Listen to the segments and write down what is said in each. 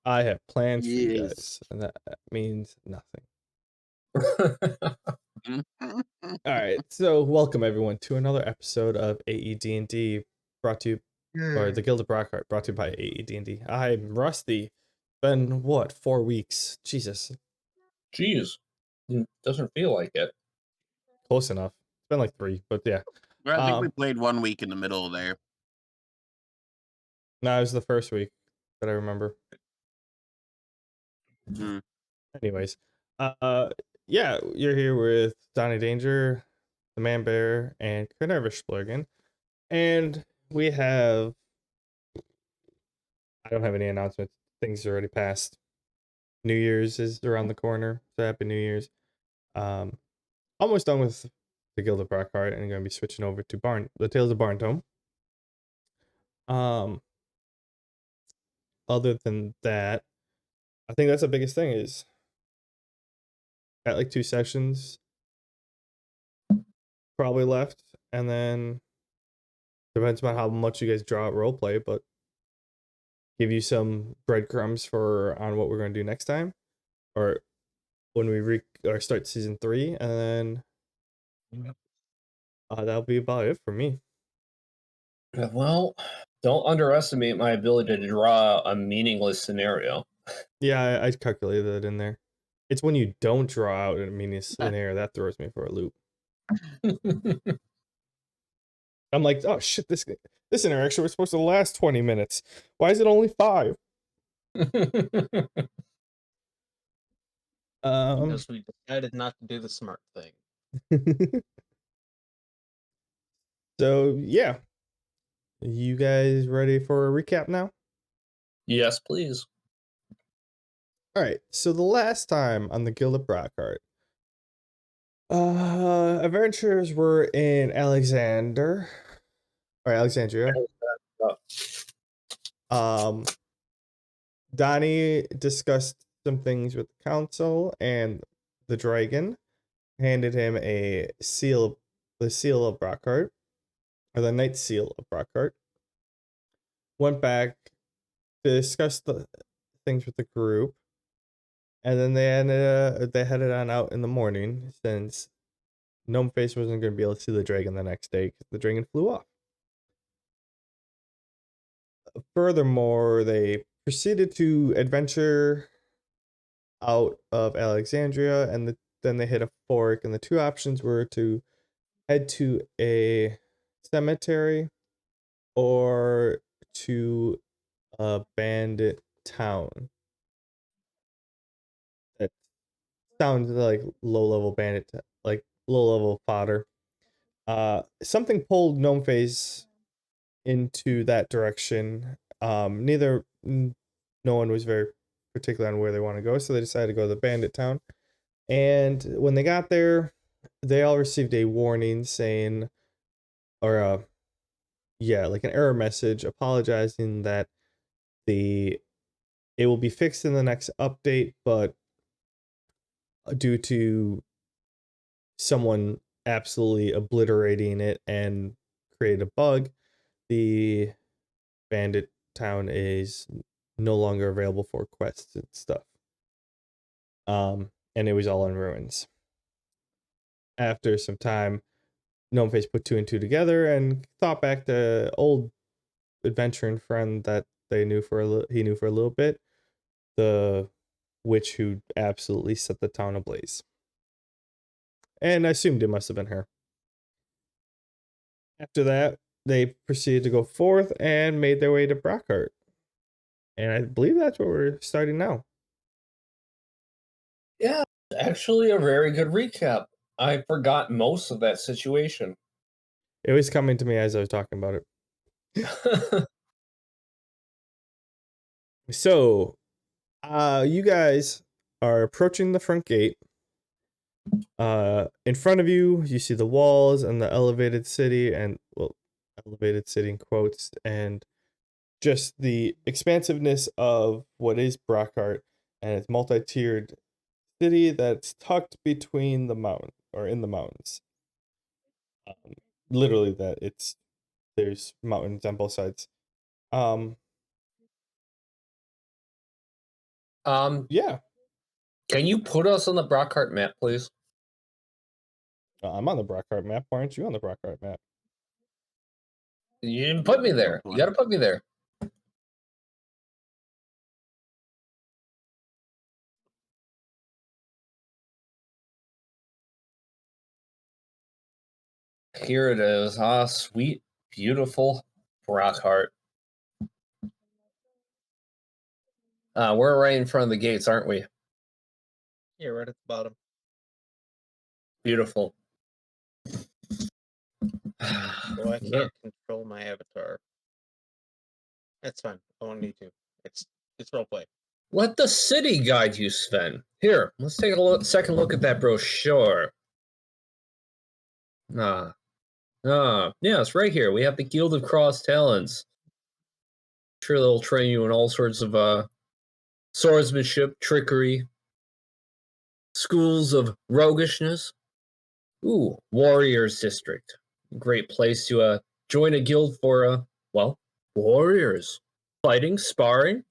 I have plans for you Yes. guys, and that means nothing. Mhm. All right, so welcome everyone to another episode of AED&D, brought to you, or the Guild of Brockheart, brought to you by AED&D. I'm Rusty. Been what, 4 weeks? Jesus, Jeez, doesn't feel like it. close enough. It's been like 3, but yeah. I think we played 1 week in the middle there. No, it was the first week that I remember. Mm. Anyways, yeah, you're here with Donnie Danger, the Man Bear, and Carnivorous Splurgen, and we have. I don't have any announcements. Things already passed. New Year's is around the corner, so happy New Year's. Almost done with the Guild of Brockheart, and I'm gonna be switching over to the Tales of Barntome. Um, Other than that, I think that's the biggest thing is at like 2 sessions probably left, and then depends on how much you guys draw at roleplay, but give you some breadcrumbs on what we're gonna do next time, or when we start season 3, and then that'll be about it for me. Well, don't underestimate my ability to draw a meaningless scenario. Yeah, I calculated that in there. It's when you don't draw out a meaningless scenario that throws me for a loop. I'm like, oh shit, this interaction was supposed to last 20 minutes. Why is it only 5? Because we decided not to do the smart thing. So yeah, you guys ready for a recap now? Yes, please. All right. So the last time on the Guild of Brockheart, adventurers were in Alexandria. Donnie discussed some things with the council, and the dragon handed him the seal of Brockheart, or the Night Seal of Brockheart. Went back to discuss the things with the group, and then they headed on out in the morning since Gnome Face wasn't going to be able to see the dragon the next day because the dragon flew off. Furthermore, they proceeded to adventure out of Alexandria, and then they hit a fork, and the two options were to head to a cemetery or to a bandit town. That sounds like low-level bandit, like low-level fodder. Something pulled Gnome Face into that direction. No one was very particular on where they want to go, so they decided to go to the bandit town. And when they got there, they all received a warning saying, or like an error message apologizing that it will be fixed in the next update, but due to someone absolutely obliterating it and create a bug, the bandit town is no longer available for quests and stuff. And it was all in ruins. After some time, Gnome Face put 2 and 2 together and thought back to old adventuring friend that he knew for a little bit, the witch who absolutely set the town ablaze. And I assumed it must have been her. After that, they proceeded to go forth and made their way to Brockheart. And I believe that's where we're starting now. Yeah, actually a very good recap. I forgot most of that situation. It was coming to me as I was talking about it. So, you guys are approaching the front gate. In front of you, you see the walls and the elevated city, and elevated city in quotes, and just the expansiveness of what is Brockheart and its multi-tiered city that's tucked between the mountain or in the mountains. Literally, there's mountains on both sides. Yeah, Can you put us on the Brockheart map, please? I'm on the Brockheart map. Why aren't you on the Brockheart map? You didn't put me there. You gotta put me there. Here it is. Ah, sweet, beautiful Brockheart. We're right in front of the gates, aren't we? Yeah, right at the bottom. Beautiful. So I can't control my avatar. That's fine. I don't need to. It's roleplay. Let the city guide you, Sven. Here, let's take a second look at that brochure. Yeah, it's right here. We have the Guild of Cross Talons. Sure, they'll train you in all sorts of swordsmanship, trickery, schools of roguishness. Ooh, Warriors District. Great place to join a guild for well, warriors. Fighting, sparring.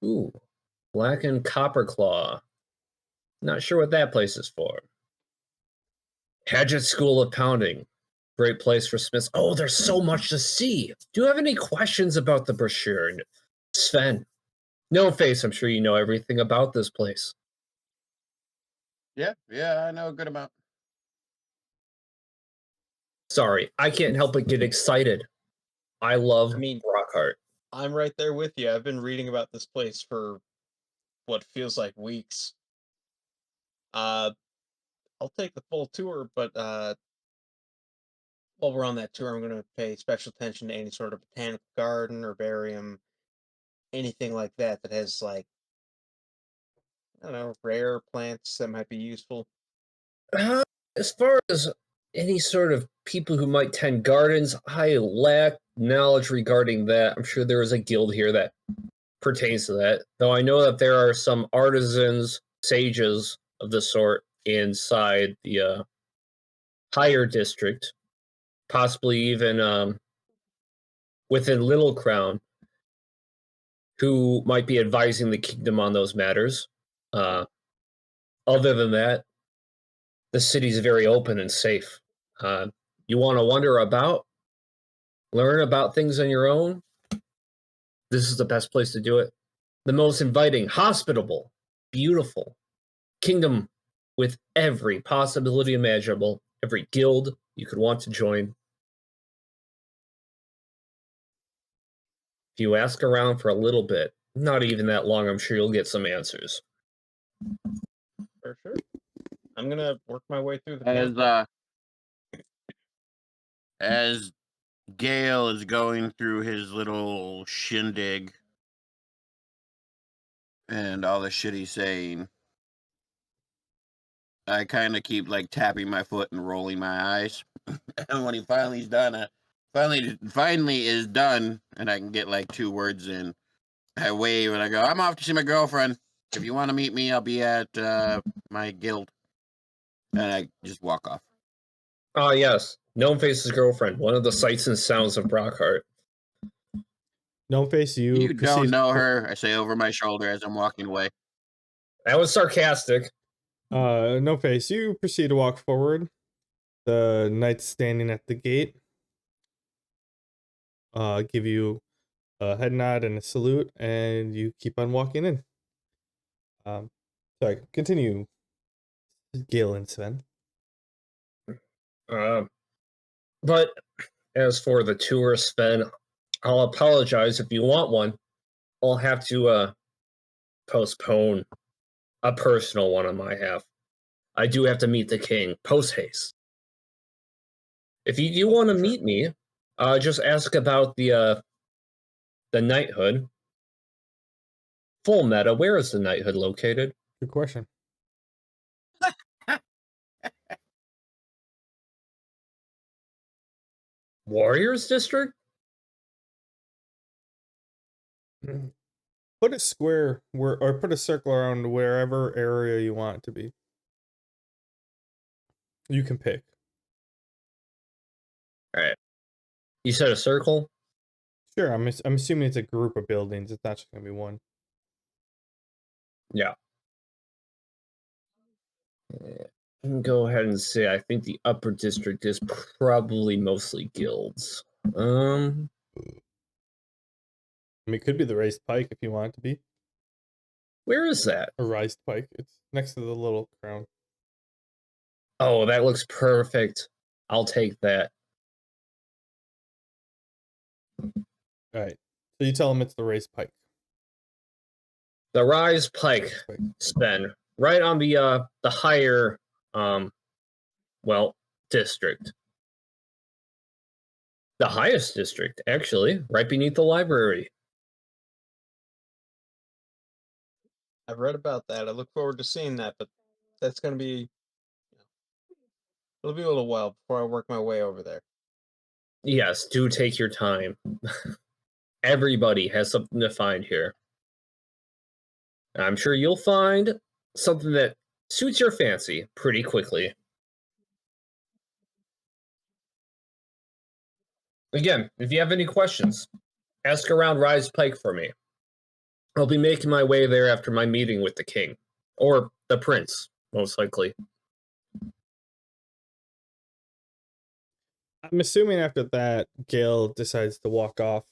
Ooh, Black and Copper Claw. Not sure what that place is for. Hedgett School of Pounding. Great place for smiths. Oh, there's so much to see. Do you have any questions about the brochure? Sven. No face, I'm sure you know everything about this place. Yeah, I know a good amount. Sorry, I can't help but get excited. I love Brockheart. I'm right there with you. I've been reading about this place for what feels like weeks. I'll take the full tour, but while we're on that tour, I'm going to pay special attention to any sort of botanical garden, herbarium, anything like that that has, like, I don't know, rare plants that might be useful. As far as any sort of people who might tend gardens, I lack knowledge regarding that. I'm sure there is a guild here that pertains to that, though I know that there are some artisans, sages of the sort inside the higher district, possibly even within Little Crown, who might be advising the kingdom on those matters. Other than that, the city's very open and safe. You want to wander about, learn about things on your own? This is the best place to do it. The most inviting, hospitable, beautiful kingdom with every possibility imaginable, every guild you could want to join. If you ask around for a little bit, not even that long, I'm sure you'll get some answers. For sure. I'm gonna work my way through the as Gale is going through his little shindig and all the shit he's saying, I kind of keep like tapping my foot and rolling my eyes. And when he finally's done, finally is done, and I can get like 2 words in, I wave and I go, "I'm off to see my girlfriend. If you want to meet me, I'll be at my guild." And I just walk off. Ah, yes. Gnome Face's girlfriend, one of the sights and sounds of Brockheart. Gnome Face, You don't know her, I say over my shoulder as I'm walking away. That was sarcastic. Gnome Face, you proceed to walk forward. The knights standing at the gate give you a head nod and a salute, and you keep on walking in. Sorry, continue, Gale and Sven. But as for the tour, Sven, I'll apologize if you want one. I'll have to postpone a personal one on my half. I do have to meet the king post haste. If you do want to meet me, just ask about the knighthood. Full meta, where is the knighthood located? Good question. Warriors District? Put a square or put a circle around wherever area you want it to be. You can pick. All right. You said a circle? Sure, I'm assuming it's a group of buildings. It's not just gonna be one. Yeah. I can go ahead and say I think the upper district is probably mostly guilds. I mean, it could be the raised pike if you want it to be. Where is that? A raised pike. It's next to the little crown. Oh, that looks perfect. I'll take that. All right. So you tell them it's the raised pike. The Rise Pike, Raised pike. Sven, right on the higher district. The highest district, actually, right beneath the library. I've read about that. I look forward to seeing that, but that's going to be, it'll be a little while before I work my way over there. Yes, do take your time. Everybody has something to find here. I'm sure you'll find something that suits your fancy pretty quickly. Again, if you have any questions, ask around Rise Pike for me. I'll be making my way there after my meeting with the king. Or the prince, most likely. I'm assuming after that, Gale decides to walk off.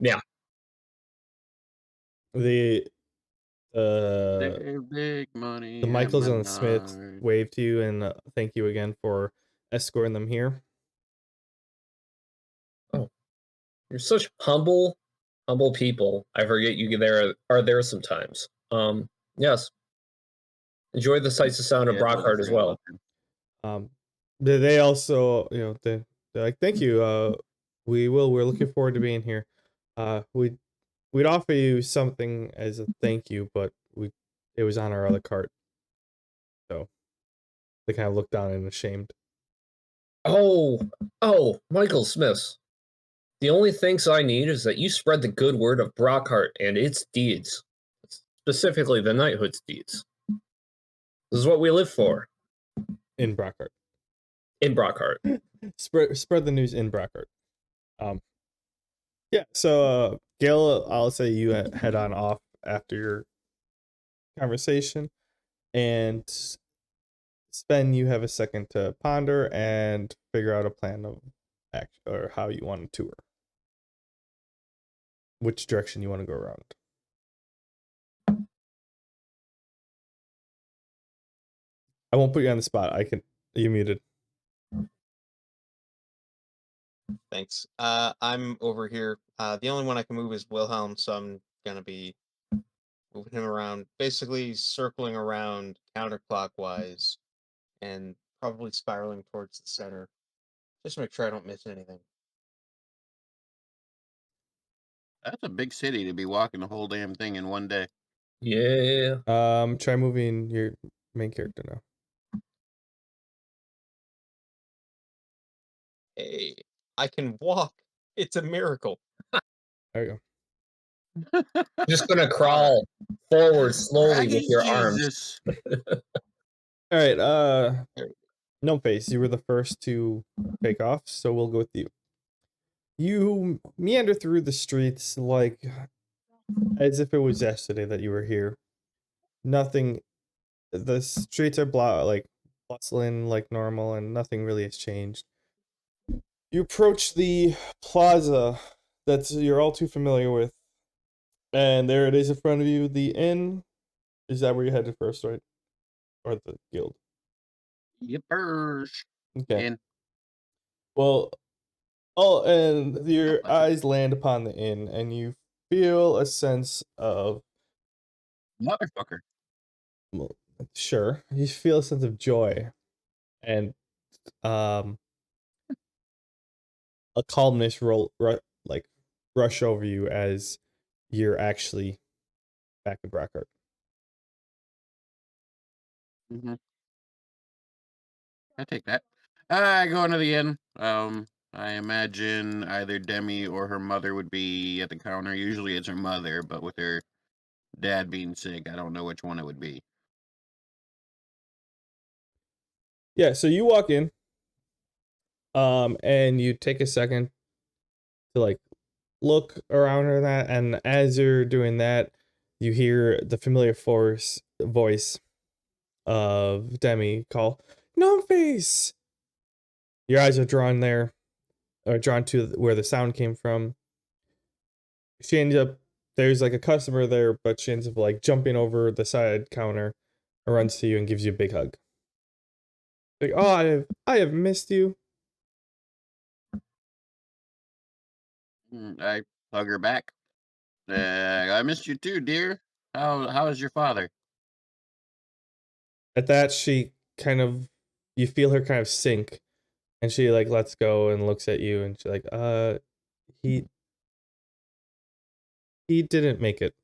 Yeah. The There's big money. the at Michaels and the Menards. Smiths wave to you and thank you again for escorting them here. You're such humble people. I forget you are there sometimes. Yes. Enjoy the sights and sound of Yeah, totally Brockheart as forgot well. about them. They also, they're like, thank you. We're looking forward to being here. We'd offer you something as a thank you, but it was on our other cart. So they kind of looked down and ashamed. Oh, Michael Smiths. The only things I need is that you spread the good word of Brockheart and its deeds, specifically the knighthood's deeds. This is what we live for In Brockheart. in Brockheart. Spread the news in Brockheart. Yeah, so Gale, I'll say you head on off after your conversation, and Sven, you have a second to ponder and figure out a plan of action or how you want to tour, which direction you want to go around. I won't put you on the spot. You muted. Thanks. I'm over here. The only one I can move is Wilhelm, so I'm gonna be moving him around, basically circling around counterclockwise and probably spiraling towards the center. Just to make sure I don't miss anything. That's a big city to be walking the whole damn thing in one day. Yeah. Try moving your main character now. Hey, I can walk. It's a miracle. There you go. Just gonna crawl forward slowly with your arms. Jesus. All right. No face. You were the first to take off, so we'll go with you. You meander through the streets like as if it was yesterday that you were here. Nothing. The streets are bustling like normal, and nothing really has changed. You approach the plaza that you're all too familiar with, and there it is in front of you. The inn. Is that where you headed first, right? Or the guild? Yippers. Okay. And Well, and your eyes land upon the inn, and you feel a sense of motherfucker. well, sure, you feel a sense of joy, and a calmness rush over you as you're actually back in Brockheart. Mm-hmm. I take that. I go into the inn. I imagine either Demi or her mother would be at the counter. Usually it's her mother, but with her dad being sick, I don't know which one it would be. Yeah, so you walk in, and you take a second to look around or that, and as you're doing that, you hear the familiar voice of Demi call, Gnome Face! Your eyes are drawn there, or drawn to where the sound came from. She ends up, there's like a customer there, but she ends up like jumping over the side counter and runs to you and gives you a big hug. Like, oh, I have missed you. I hug her back. I missed you too, dear. How is your father? At that, she kind of, you feel her kind of sink, and she like lets go and looks at you, and she's like, he didn't make it.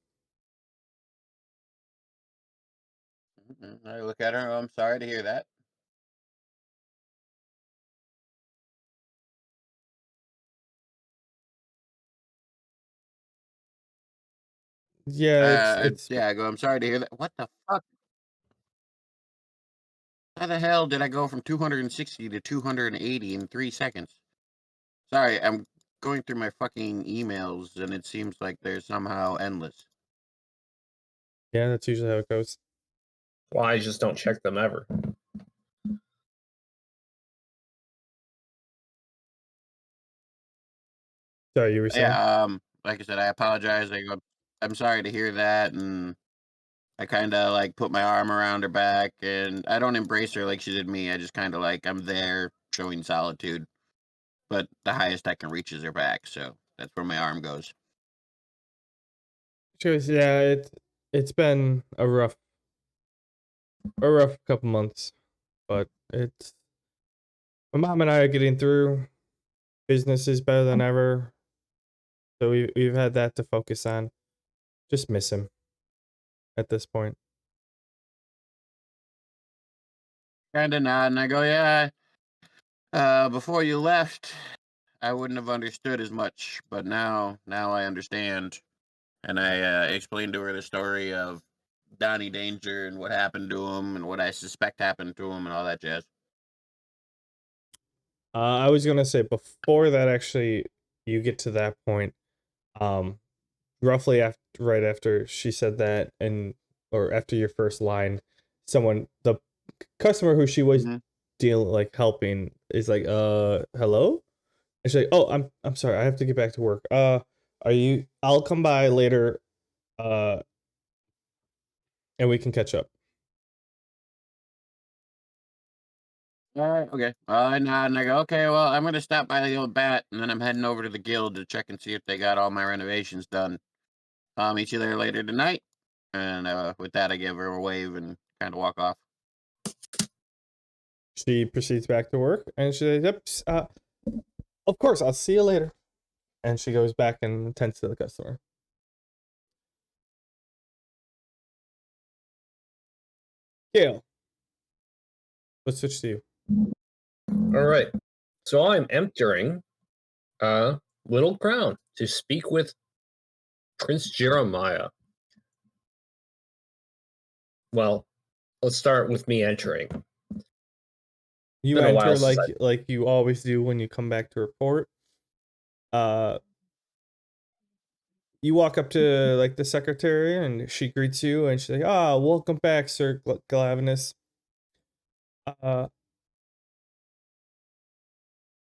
I look at her. Oh, I'm sorry to hear that. Yeah, it's Yeah, I go, I'm sorry to hear that. What the fuck? How the hell did I go from 260 to 280 in 3 seconds? Sorry, I'm going through my fucking emails and it seems like they're somehow endless. yeah, that's usually how it goes. Well, I just don't check them ever. Sorry, you were saying? Yeah, like I said, I apologize. I'm sorry to hear that, and I kind of like put my arm around her back, and I don't embrace her like she did me. I just kind of like I'm there showing solitude, but the highest I can reach is her back, so that's where my arm goes. She goes, yeah, it's been a rough couple months, but it's, my mom and I are getting through. Business is better than ever, so we've had that to focus on. Just miss him at this point. Kind of nod, and I go, yeah. Before you left, I wouldn't have understood as much, but now I understand. And I explained to her the story of Donnie Danger and what happened to him and what I suspect happened to him and all that jazz. I was gonna say before that, actually, you get to that point, um, roughly after, right after she said that, and or after your first line, the customer who she was Mhm. helping is like, hello? And she's like, oh, I'm sorry, I have to get back to work. I'll come by later, uh, and we can catch up. All right, okay. I nod and I go, okay, well, I'm going to stop by the old bat and then I'm heading over to the guild to check and see if they got all my renovations done. I'll meet you there later tonight. And with that, I give her a wave and kind of walk off. She proceeds back to work, and she says, yep, of course, I'll see you later. And she goes back and attends to the customer. Gale, let's switch to you. All right. So I'm entering Little Crown to speak with Prince Jeremiah. Well, let's start with me entering. You Been a while enter since like you always do when you come back to report. You walk up to like the secretary, and she greets you, and she's like, "Ah, welcome back, Sir Glavinus. Uh,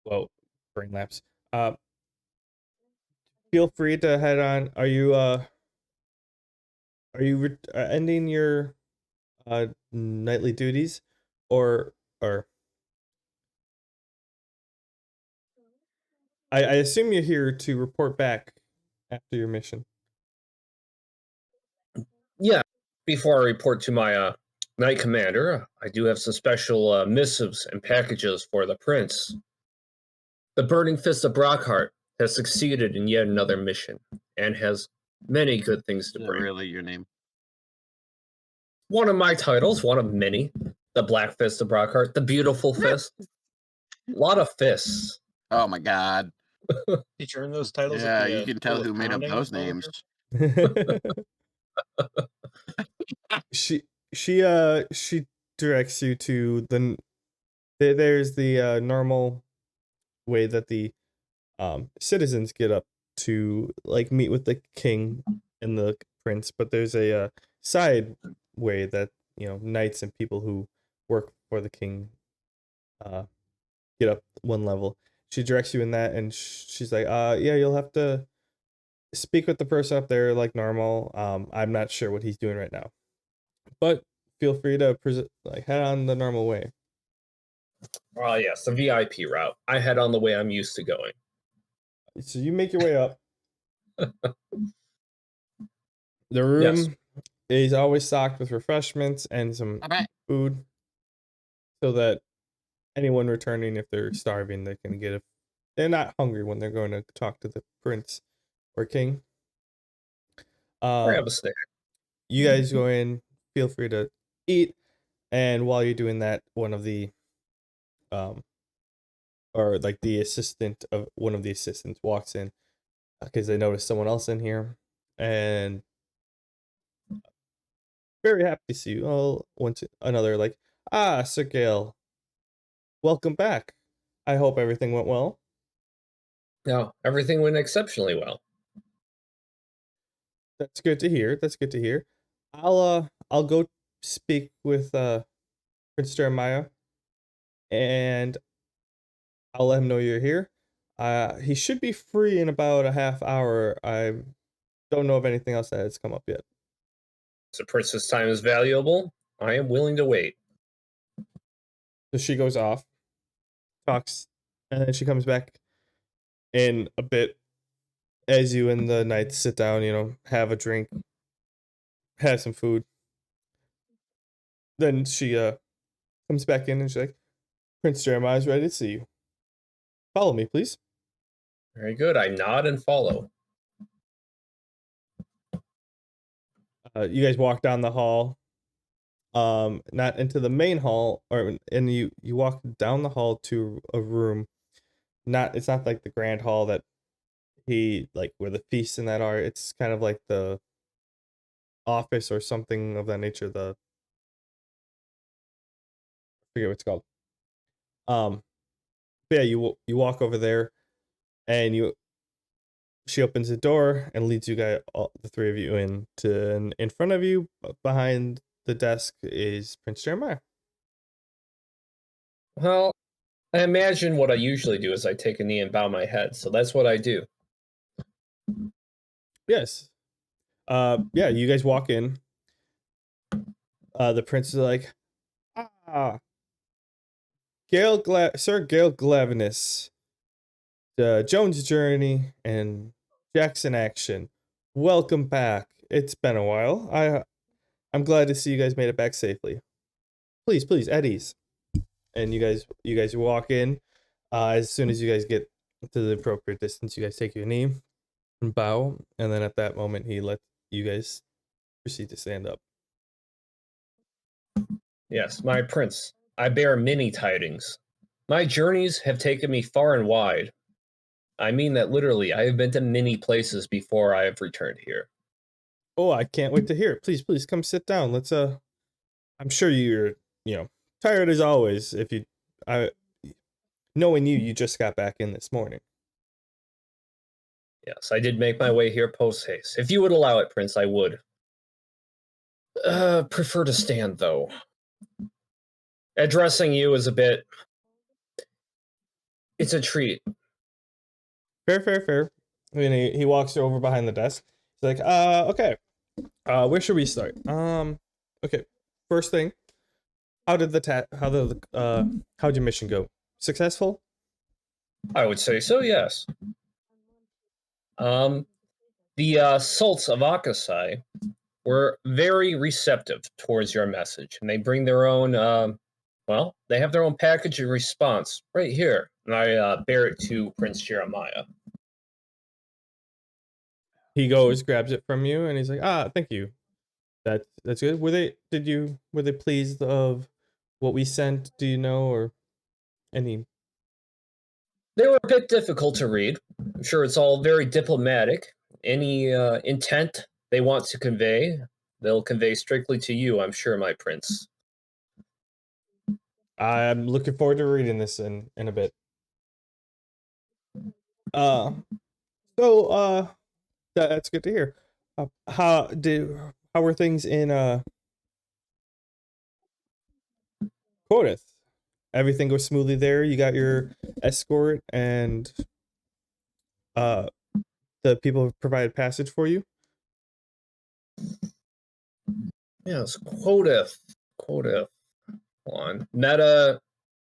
whoa, brain lapse. Uh, feel free to head on. Are you ending your nightly duties, or I assume you're here to report back after your mission." Yeah, before I report to my knight commander, I do have some special missives and packages for the prince. The Burning Fist of Brockheart has succeeded in yet another mission and has many good things to Is that bring. really your name? One of my titles, one of many, the Black Fist of Brockheart, the Beautiful Fist. A lot of fists. Oh my god. Did you earn those titles Yeah, at the you can tell School of who made up Pounding those over names. she she directs you to there's the normal way that the citizens get up to like meet with the king and the prince, but there's a side way that knights and people who work for the king get up one level. She directs you in that, and she's like, yeah, you'll have to speak with the person up there like normal. I'm not sure what he's doing right now, but feel free to head on the normal way. Yes, the VIP route. I head on the way I'm used to going. So you make your way up. The room is always stocked with refreshments and some food, so that anyone returning, if they're starving, they can get they're not hungry when they're going to talk to the prince or king. Grab a snack. You guys go in, feel free to eat, and while you're doing that, one of the or like the assistant of one of the assistants walks in because they notice someone else in here, and very happy to see you. Oh, another like, Sir Gale, welcome back. I hope everything went well. No, everything went exceptionally well. That's good to hear. That's good to hear. I'll go speak with Prince Jeremiah, and I'll let him know you're here. He should be free in about a half hour. I don't know of anything else that has come up yet. So Prince's time is valuable. I am willing to wait. So she goes off, talks, and then she comes back in a bit as you and the knights sit down, have a drink, have some food. Then she comes back in and she's like, Prince Jeremiah's ready to see you. Follow me, please. Very good. I nod and follow. You guys walk down the hall, not into the main hall, and you walk down the hall to a room. It's not like the grand hall that where the feasts and that are. It's kind of like the office or something of that nature. I forget what it's called. But yeah, you walk over there, and she opens the door and leads you guys, the three of you, in front of you, behind the desk, is Prince Jeremiah. Well, I imagine what I usually do is I take a knee and bow my head, so that's what I do. Yes. Yeah, you guys walk in. The prince is like, Sir Gale Glavinus, Jones Journey, and Jackson Action. Welcome back. It's been a while. I'm glad to see you guys made it back safely. Please, at ease. And you guys walk in. As soon as you guys get to the appropriate distance, you guys take your knee and bow, and then at that moment he lets you guys proceed to stand up. Yes, my prince, I bear many tidings. My journeys have taken me far and wide. I mean that literally. I have been to many places before I have returned here. Oh, I can't wait to hear it. Please come sit down. Let's I'm sure you're, tired as always. Knowing you just got back in this morning. Yes, I did make my way here post haste. If you would allow it, Prince, I would. Prefer to stand, though. Addressing you is a bit... It's a treat. Fair. I mean, he walks over behind the desk. He's like, okay. Where should we start? Okay. First thing, how'd your mission go? Successful? I would say so, yes. The Sults of Akasai were very receptive towards your message, and they bring their own, they have their own package in response right here, and I bear it to Prince Jeremiah. He goes, grabs it from you, and he's like, thank you. That's good. Were they pleased of what we sent? Do you know, or any? They were a bit difficult to read. I'm sure it's all very diplomatic. Any intent they want to convey, they'll convey strictly to you, I'm sure, my prince. I'm looking forward to reading this in a bit. That's good to hear. How were things in Quoth? Everything goes smoothly there. You got your escort, and uh, the people have provided passage for you. Yes, Quoth. Hold on. Meta,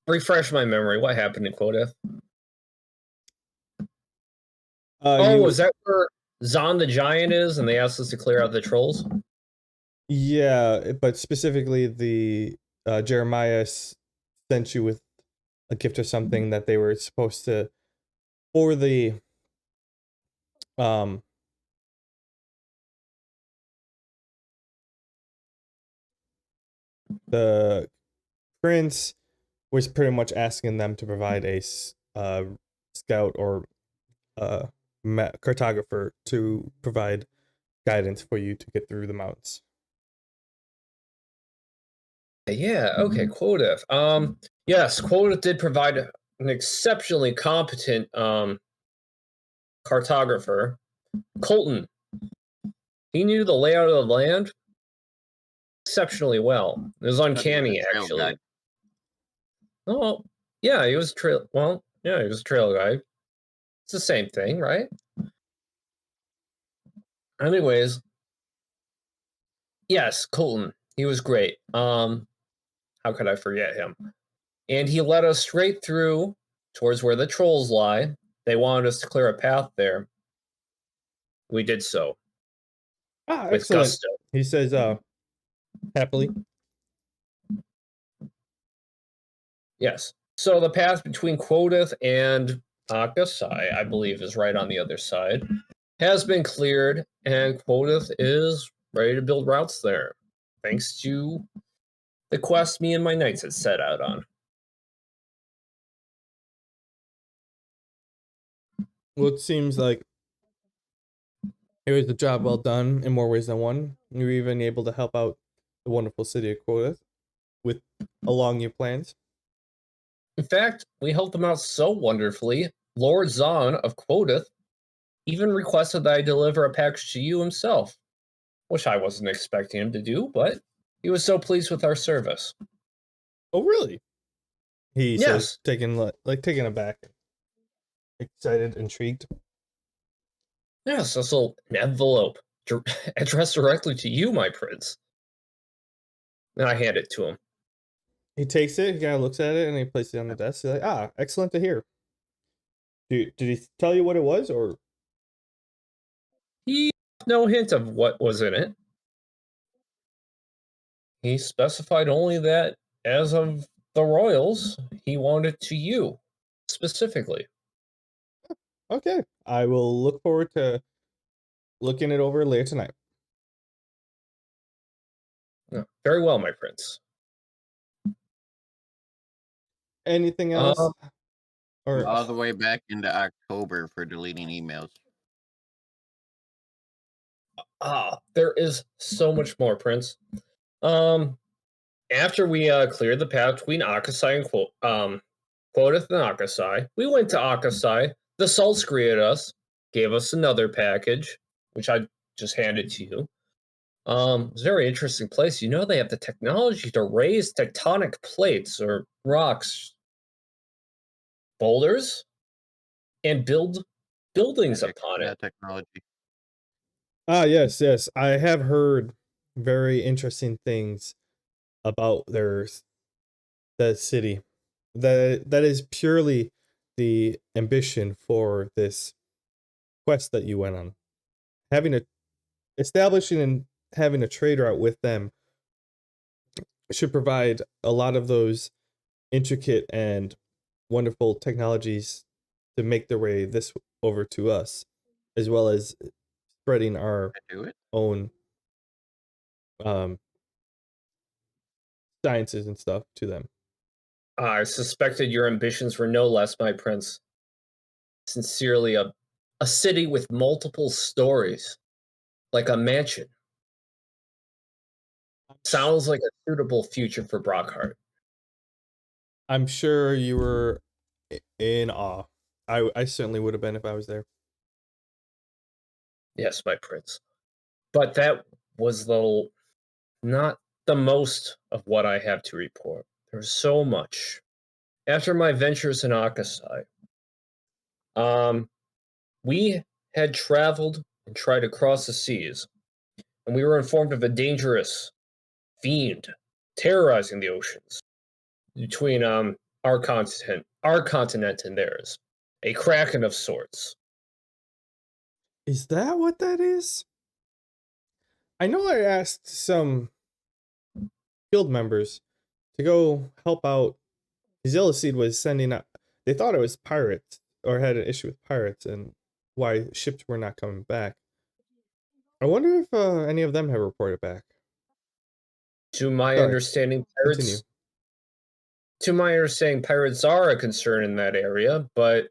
refresh my memory. What happened in Quoth? You Is that where Zon the Giant is, and they asked us to clear out the trolls? Yeah, but specifically the Jeremiah sent you with a gift or something that they were supposed to for um the prince was pretty much asking them to provide a scout or cartographer to provide guidance for you to get through the mountains. Yeah, okay, Quoth. Yes, Quoth did provide an exceptionally competent cartographer. Colton. He knew the layout of the land exceptionally well. It was uncanny, Trail actually. guide. Oh, yeah, he was trail. Well, yeah, he was a trail guide. It's the same thing, right? Anyways, yes, Colton. He was great. How could I forget him? And he led us straight through towards where the trolls lie. They wanted us to clear a path there. We did so with Excellent. gusto. He says happily. Yes. So the path between Quoth and Akasai, I believe, is right on the other side, has been cleared, and Quoth is ready to build routes there, thanks to the quest me and my knights had set out on. Well, it seems like it was a job well done in more ways than one. You were even able to help out the wonderful city of Quoth with along your plans. In fact, we helped them out so wonderfully, Lord Zahn of Quoth even requested that I deliver a package to you himself, which I wasn't expecting him to do, but he was so pleased with our service. Oh, really? He says, Yes. taken aback, excited, intrigued. Yes, this little envelope addressed directly to you, my prince. And I hand it to him. He takes it, he kind of looks at it, and he places it on the desk. He's like, excellent to hear. Did he tell you what it was, or? He no hint of what was in it. He specified only that, as of the royals, he wanted to you, specifically. Okay, I will look forward to looking it over later tonight. Very well, my prince. Anything else? I'm all the way back into October for deleting emails. There is so much more, Prince. After we cleared the path between Akasai and Quoth and Akasai, we went to Akasai. The Salts greeted us, gave us another package, which I just handed to you. It's a very interesting place. You know, they have the technology to raise tectonic plates or rocks, boulders, and build buildings upon it. Technology. Yes. I have heard very interesting things about the city. That is purely the ambition for this quest that you went on. Establishing and having a trade route with them should provide a lot of those intricate and wonderful technologies to make their way this over to us, as well as spreading our own sciences and stuff to them. I suspected your ambitions were no less, my prince. Sincerely, a city with multiple stories, like a mansion. Sounds like a suitable future for Brockheart. I'm sure you were in awe. I certainly would have been if I was there. Yes, my prince. But that was not the most of what I have to report. There's so much. After my ventures in Akasai, we had traveled and tried to cross the seas, and we were informed of a dangerous fiend terrorizing the oceans between our continent and theirs. A kraken of sorts. Is that what that is? I know I asked some guild members to go help out. Zillicid was sending out. They thought it was pirates or had an issue with pirates and why ships were not coming back. I wonder if any of them have reported back. To my Sorry, understanding, continue. pirates are a concern in that area, but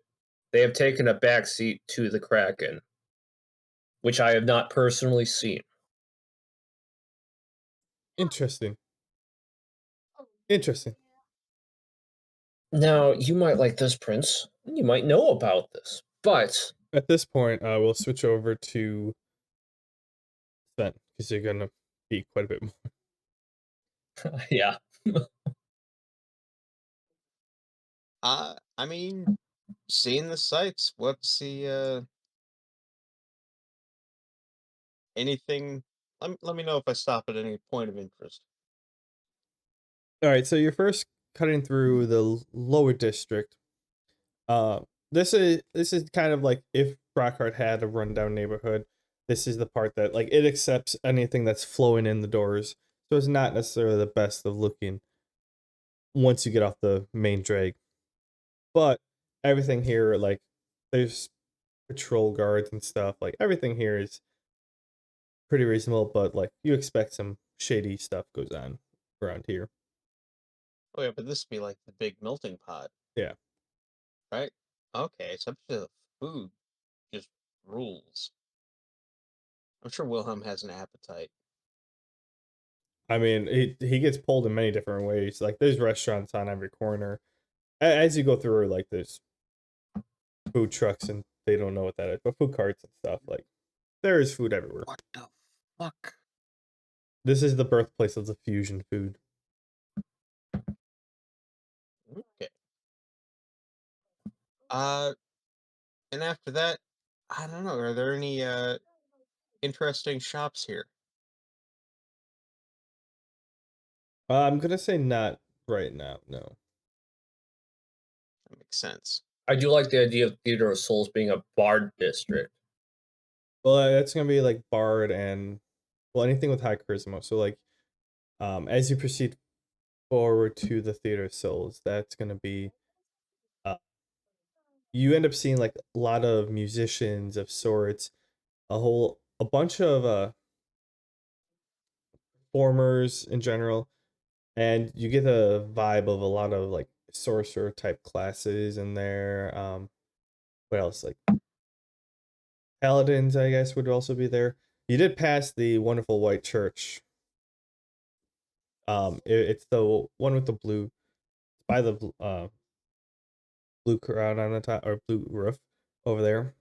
they have taken a backseat to the Kraken, which I have not personally seen. Interesting. Interesting. Now, you might like this, Prince. You might know about this, but At this point, we'll switch over to Sven because you're gonna be quite a bit more. yeah. I mean, seeing the sights. What's the anything? Let me know if I stop at any point of interest. All right, so you're first cutting through the lower district. Uh, this is kind of like if Brockheart had a rundown neighborhood. This is the part that like it accepts anything that's flowing in the doors, so it's not necessarily the best of looking once you get off the main drag. But everything here, like there's patrol guards and stuff. Like everything here is pretty reasonable, but like you expect some shady stuff goes on around here. Oh yeah, but this would be like the big melting pot. Yeah. Right? Okay, so the food just rules. I'm sure Wilhelm has an appetite. I mean, he gets pulled in many different ways. Like there's restaurants on every corner. As you go through, like there's food trucks and they don't know what that is, but food carts and stuff. Like there is food everywhere. What the fuck? This is the birthplace of the fusion food. Okay. Uh, and after that, I don't know. Are there any interesting shops here? I'm gonna say not right now. No. That makes sense. I do like the idea of Theater of Souls being a bard district. Well, that's gonna be like bard and well anything with high charisma. So like, as you proceed forward to the Theater of Souls, that's gonna be you end up seeing like a lot of musicians of sorts, a bunch of performers in general, and you get a vibe of a lot of like sorcerer type classes in there. What else? Like paladins, I guess, would also be there. You did pass the wonderful white church. It's the one with the blue, by the blue crown on the top or blue roof over there.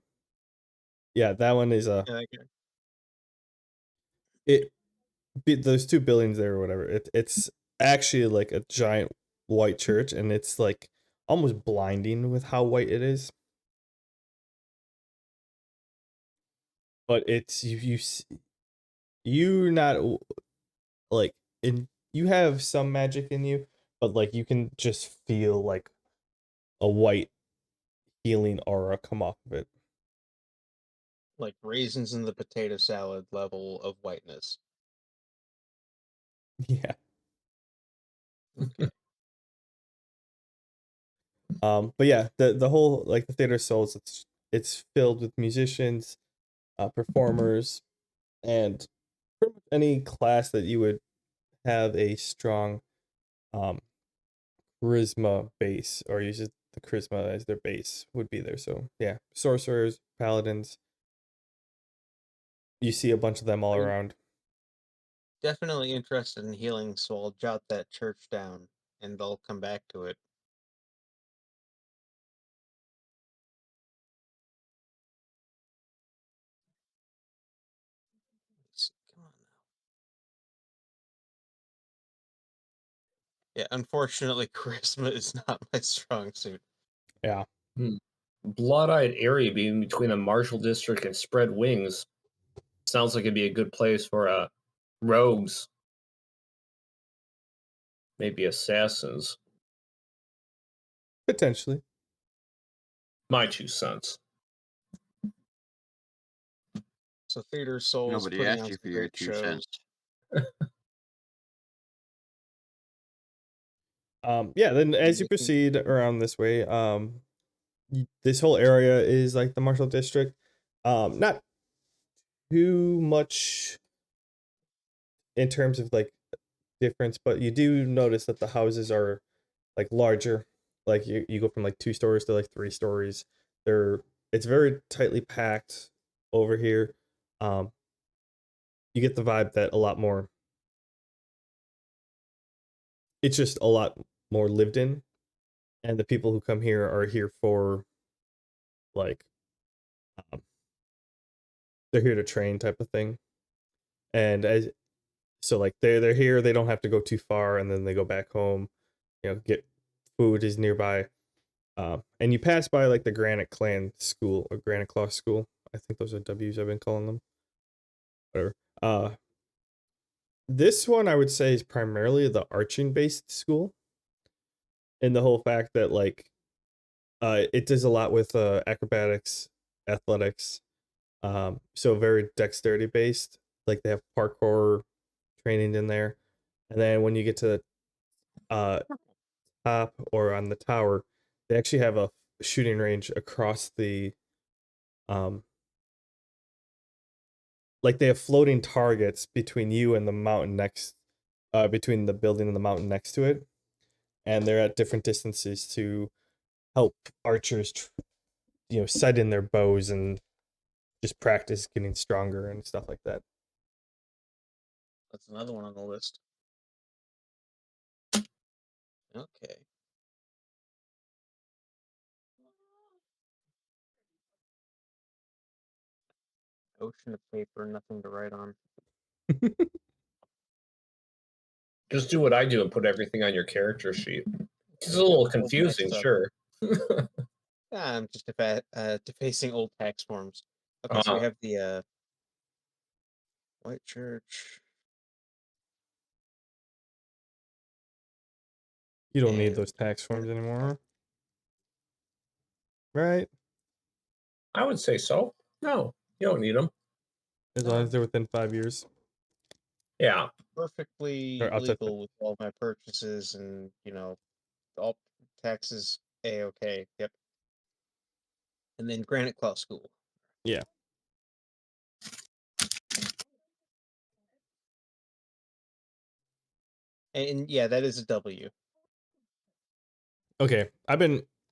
Yeah, that one is Yeah, okay. it. Those two buildings there or whatever. It's actually like a giant white church, and it's like almost blinding with how white it is. But it's you not like in you have some magic in you, but like you can just feel like a white healing aura come off of it. Like raisins in the potato salad level of whiteness. Yeah. Okay. But yeah, the whole like the Theater of Souls, it's filled with musicians, performers, and pretty much any class that you would have a strong um charisma base or use the charisma as their base would be there. So yeah, sorcerers, paladins. You see a bunch of them all I'm around. definitely interested in healing, so I'll jot that church down and I'll come back to it. Yeah, unfortunately, charisma is not my strong suit. Yeah. Blood-eyed area being between the Marshall District and Spread Wings sounds like it'd be a good place for rogues, maybe assassins. Potentially. My 2 cents. So Theater Soul's Nobody putting asked on you some for your great 2 shows. cents. Yeah, then as you Making- proceed around this way, this whole area is like the Marshall District. Not too much in terms of like difference, but you do notice that the houses are like larger. Like you go from like 2 stories to like 3 stories. It's very tightly packed over here. You get the vibe that a lot more, it's just a lot more lived in, and the people who come here are here for like um, they're here to train type of thing. And as so like they're here, they don't have to go too far, and then they go back home, get food is nearby. And you pass by like the Granite Clan School or Granite Claw School. I think those are W's I've been calling them. Whatever. This one I would say is primarily the arching based school, in the whole fact that like it does a lot with acrobatics, athletics, so very dexterity based. Like they have parkour training in there, and then when you get to the top or on the tower, they actually have a shooting range across the um like they have floating targets between you and the mountain next between the building and the mountain next to it, and they're at different distances to help archers sight in their bows and just practice getting stronger and stuff like that. That's another one on the list. Okay. Ocean of paper, nothing to write on. Just do what I do and put everything on your character sheet. It's a little confusing, stuff. sure. I'm just defacing old tax forms. Okay, so we have the White Church. You don't need And those tax forms anymore, right? I would say so. No, you don't need them. As long as they're within 5 years. Yeah. perfectly Or outside legal with all my purchases and, all taxes A-okay. Yep. And then Granite Claw School. Yeah. And yeah, that is a W. Okay,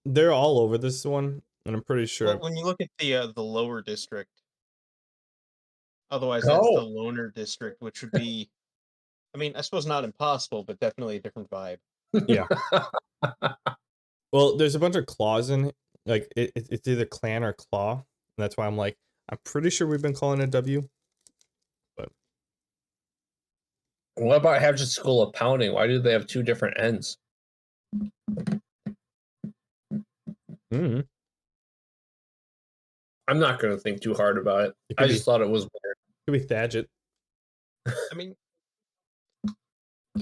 they're all over this one, and I'm pretty sure. Well, when you look at the lower district, otherwise that's the loner district, which would be, I mean, I suppose not impossible, but definitely a different vibe. Yeah. Well, there's a bunch of claws in, like it's either clan or claw, and that's why I'm like, I'm pretty sure we've been calling it W. But What about Hatchet School of Pounding? Why do they have 2 different ends? mm-hmm. I'm not going to think too hard about it. It could I be just thought it was weird. could be Thadget. I mean, can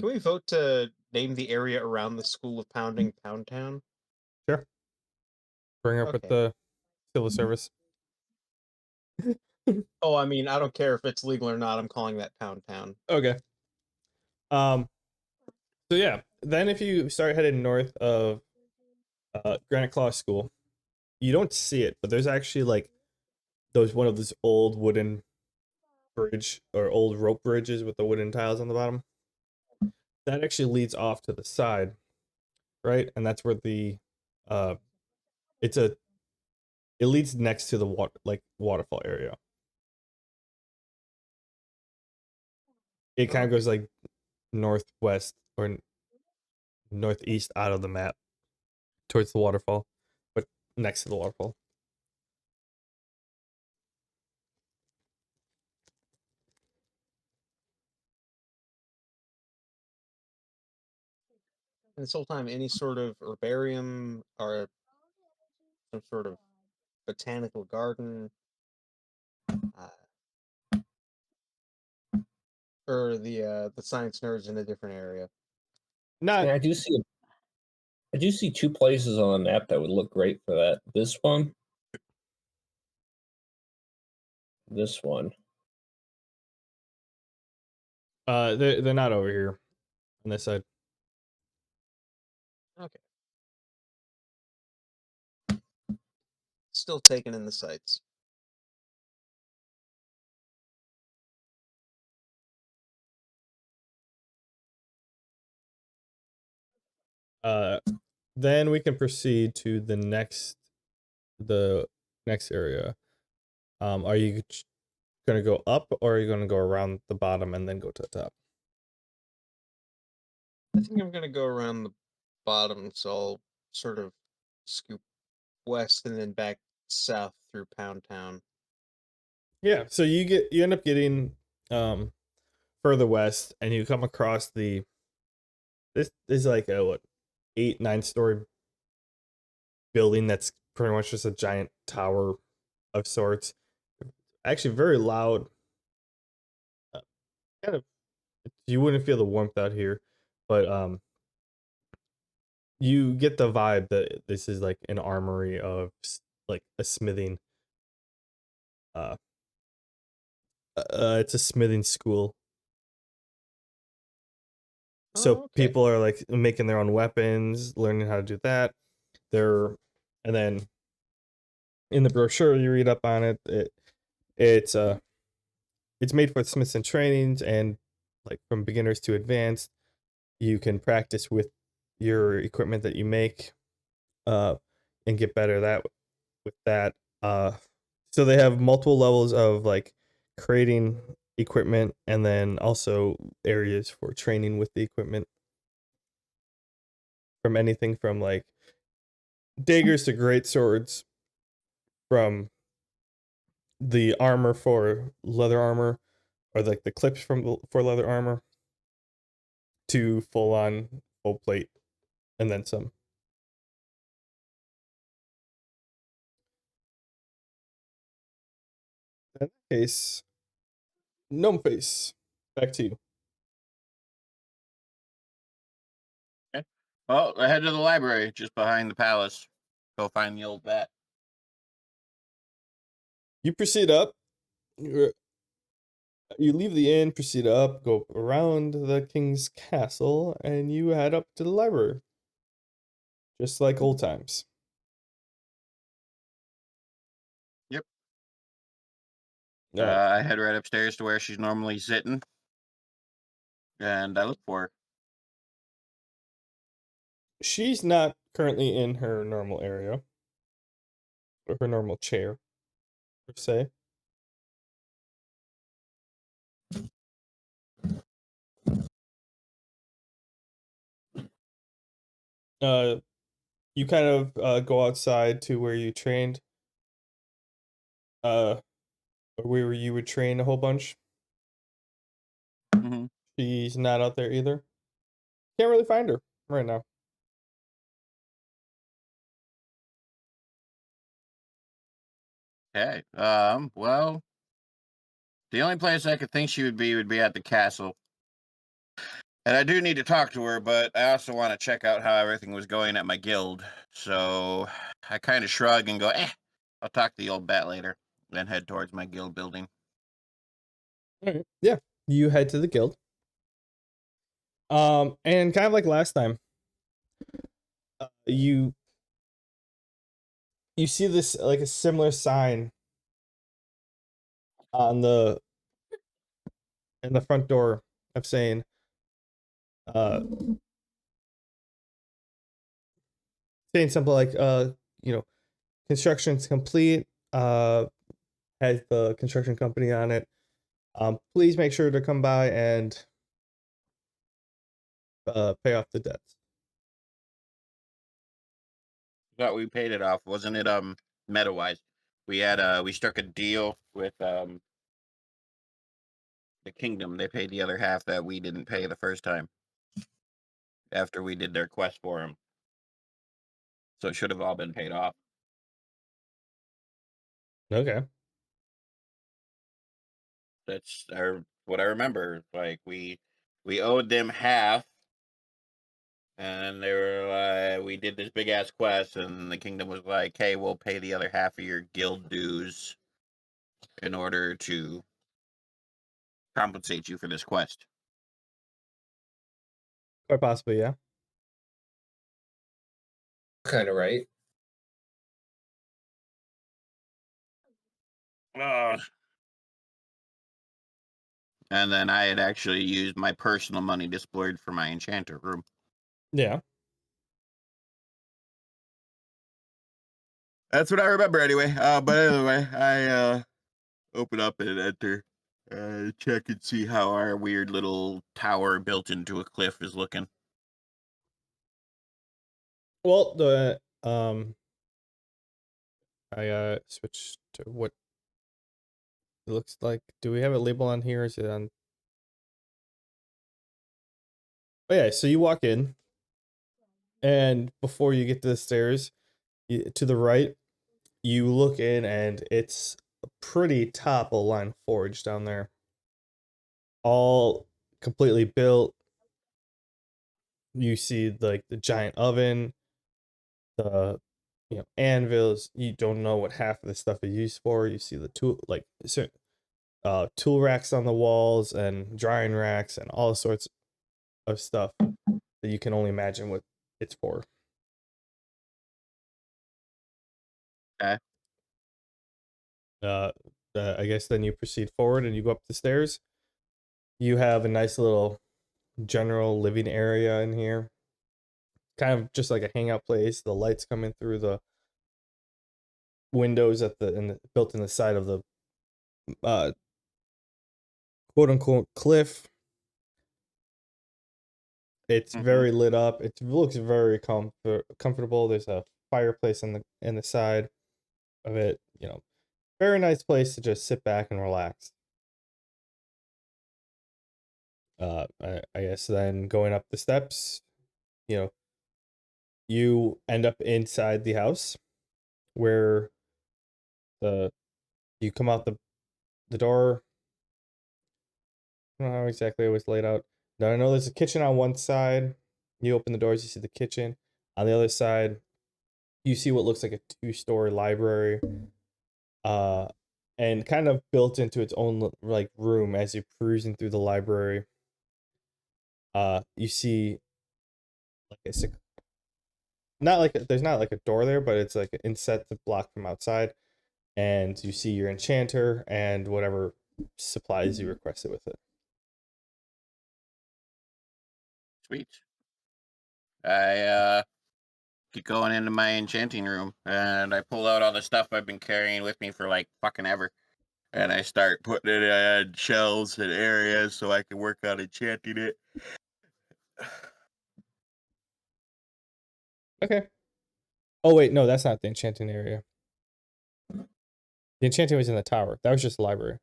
we vote to name the area around the School of Pounding Pound Town? Sure. Bring her up with Okay. the civil service. Oh, I mean, I don't care if it's legal or not. I'm calling that Pound Town. Okay. So yeah, then if you start heading north of Granite Claw School, you don't see it, but there's actually like one of those old wooden bridge or old rope bridges with the wooden tiles on the bottom. That actually leads off to the side, right? And that's where the it's a it leads next to the waterfall area. It kind of goes like northwest or northeast out of the map towards the waterfall, but next to the waterfall. And this whole time, any sort of herbarium or some sort of botanical garden, or the science nerds in a different area. Not Yeah, I do see two places on the map that would look great for that. This one. This one. they're not over here on this side. Okay. Still taking in the sights. Then we can proceed to the next area. Are you gonna go up, or are you gonna go around the bottom and then go to the top? I think I'm gonna go around the bottom, so I'll sort of scoop west and then back south through Pound Town. Yeah, so you end up getting further west, and you come across this is like a 8-9 story building that's pretty much just a giant tower of sorts. Actually, very loud. Kind of, you wouldn't feel the warmth out here, but you get the vibe that this is like an armory of like a smithing. It's a smithing school. So Oh, okay. people are like making their own weapons, learning how to do that. And then in the brochure you read up on it. It's made for smiths and trainings, and like from beginners to advanced. You can practice with your equipment that you make, and get better with that. So they have multiple levels of like creating equipment, and then also areas for training with the equipment. From anything from like daggers to great swords, from the armor for leather armor, or like the clips for leather armor, to full plate, and then some. In that case, Gnome Face, back to you. Okay. Well, I head to the library just behind the palace. Go find the old bat. You proceed up. You leave the inn, proceed up, go around the king's castle, and you head up to the library. Just like old times. Yep. Uh, I head right upstairs to where she's normally sitting, and I look for her. she's not currently in her normal area, or her normal chair, per se. You kind of go outside to where you trained, or where you would train a whole bunch. Mm-hmm. She's not out there either. Can't really find her right now. Okay. Well, the only place I could think she would be at the castle. And I do need to talk to her, but I also want to check out how everything was going at my guild. So I kind of shrug and go, I'll talk to the old bat later. Then head towards my guild building. All right. Yeah, you head to the guild. And kind of like last time, you see this like a similar sign on in the front door of saying, uh, saying something like, you know, construction's complete. Has the construction company on it. Please make sure to come by and pay off the debts. Thought we paid it off, wasn't it? Meta-wise, we struck a deal with the kingdom. They paid the other half that we didn't pay the first time. after we did their quest for him. So it should have all been paid off. Okay. That's what I remember. Like we owed them half, and they were we did this big ass quest, and the kingdom was like, "Hey, we'll pay the other half of your guild dues in order to compensate you for this quest." Quite possibly, yeah. Kind of right. And then I had actually used my personal money to splurge for my enchanter room. Yeah. That's what I remember anyway. But anyway, I open up and enter, check and see how our weird little tower built into a cliff is looking. Well, the I switched to what it looks like. Do we have a label on here? Is it on? Oh yeah, so you walk in, and before you get to the stairs, to the right, you look in, and it's a pretty top of line forge down there. All completely built. You see like the giant oven, the anvils. You don't know what half of the stuff is used for. You see the tool tool racks on the walls and drying racks and all sorts of stuff that you can only imagine what it's for. Okay. I guess then you proceed forward and you go up the stairs. You have a nice little general living area in here, kind of just like a hangout place. The lights coming through the windows built in the side of the quote unquote cliff. It's very lit up. It looks very comfortable. There's a fireplace in the side of it. Very nice place to just sit back and relax. I guess then going up the steps, you end up inside the house where you come out the door. I don't know how exactly it was laid out. Now I know there's a kitchen on one side. You open the doors, you see the kitchen. On the other side, you see what looks like a 2-story library. And kind of built into its own like room as you're perusing through the library. You see like there's not like a door there, but it's like inset the block from outside, and you see your enchanter and whatever supplies you requested with it. Sweet. I keep going into my enchanting room, and I pull out all the stuff I've been carrying with me for like fucking ever, and I start putting it in shelves and areas so I can work on enchanting it. Okay. Oh wait, no, that's not the enchanting area. The enchanting was in the tower. That was just the library.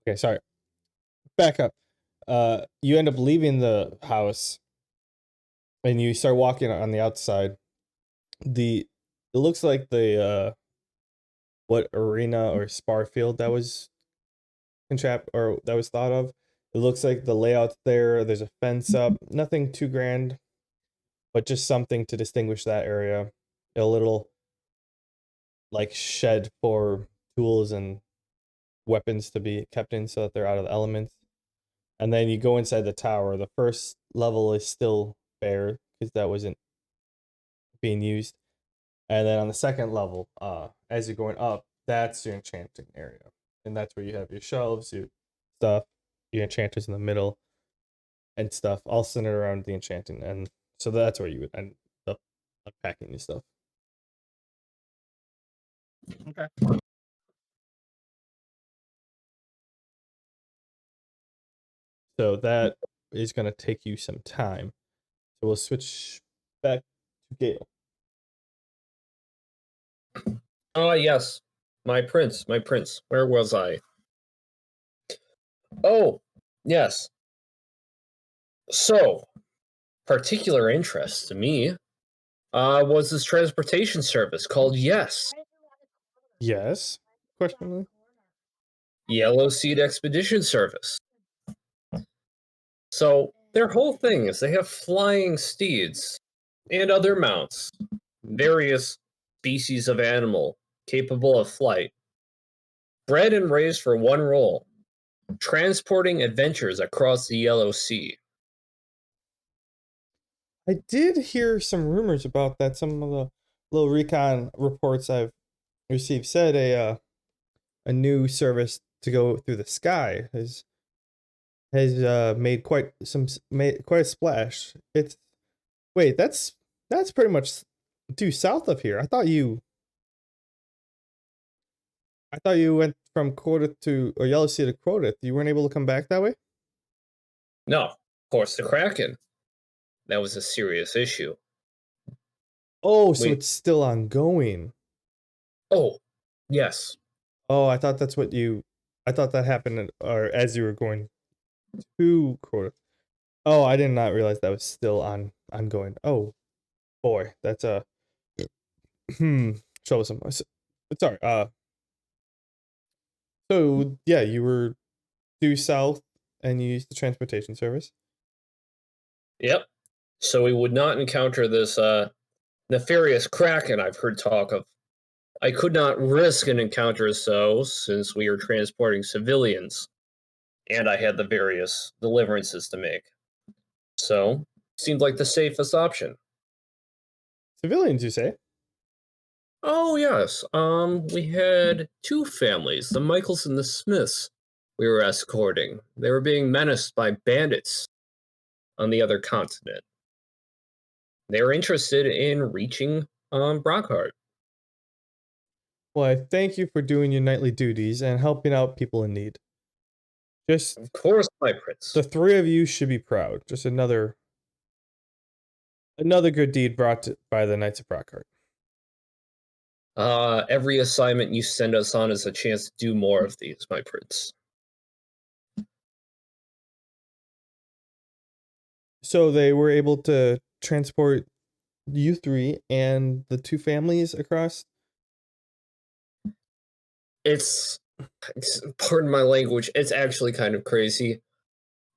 Okay, sorry. Back up. You end up leaving the house and you start walking on the outside. It looks like the what arena or spar field that was thought of. It looks like the layout there. There's a fence up. Nothing too grand, but just something to distinguish that area. A little like shed for tools and weapons to be kept in so that they're out of the elements. And then you go inside the tower. The first level is still bare because that wasn't being used. And then on the second level, as you're going up, that's your enchanting area. And that's where you have your shelves, your stuff, your enchanters in the middle, and stuff all centered around the enchanting. And so that's where you would end up unpacking your stuff. Okay. So that is going to take you some time. So we'll switch back to Gale. Oh, yes. My prince. Where was I? Oh, yes. So, particular interest to me was this transportation service called Yes, Yes? Question mark? Yellow Seed Expedition Service. So, their whole thing is they have flying steeds and other mounts, various species of animal capable of flight, bred and raised for one role, transporting adventures across the Yellow Sea. I did hear some rumors about that. Some of the little recon reports I've received said a new service to go through the sky has made made quite a splash. It's wait, that's pretty much due south of here. I thought you went from Quota to or Yellow Sea to Quota. You weren't able to come back that way? No, of course, the Kraken. That was a serious issue. Oh, so We- it's still ongoing. Oh, yes. Oh, I thought I thought that happened or as you were going to Quota. Oh, I did not realize that was still ongoing. Oh boy, that's a troublesome. Sorry. So yeah, you were due south and you used the transportation service. Yep. So we would not encounter this nefarious Kraken I've heard talk of. I could not risk an encounter so, since we are transporting civilians, and I had the various deliverances to make. So, seemed like the safest option. Civilians, you say? Oh yes, we had two families, the Michaels and the Smiths, we were escorting. They were being menaced by bandits on the other continent. They were interested in reaching Brockheart. Well, I thank you for doing your nightly duties and helping out people in need. Just Of course, my prince. the three of you should be proud. Just another good deed brought by the Knights of Brockheart. Every assignment you send us on is a chance to do more of these, my prince. So they were able to transport you three and the two families across. It's pardon my language, it's actually kind of crazy.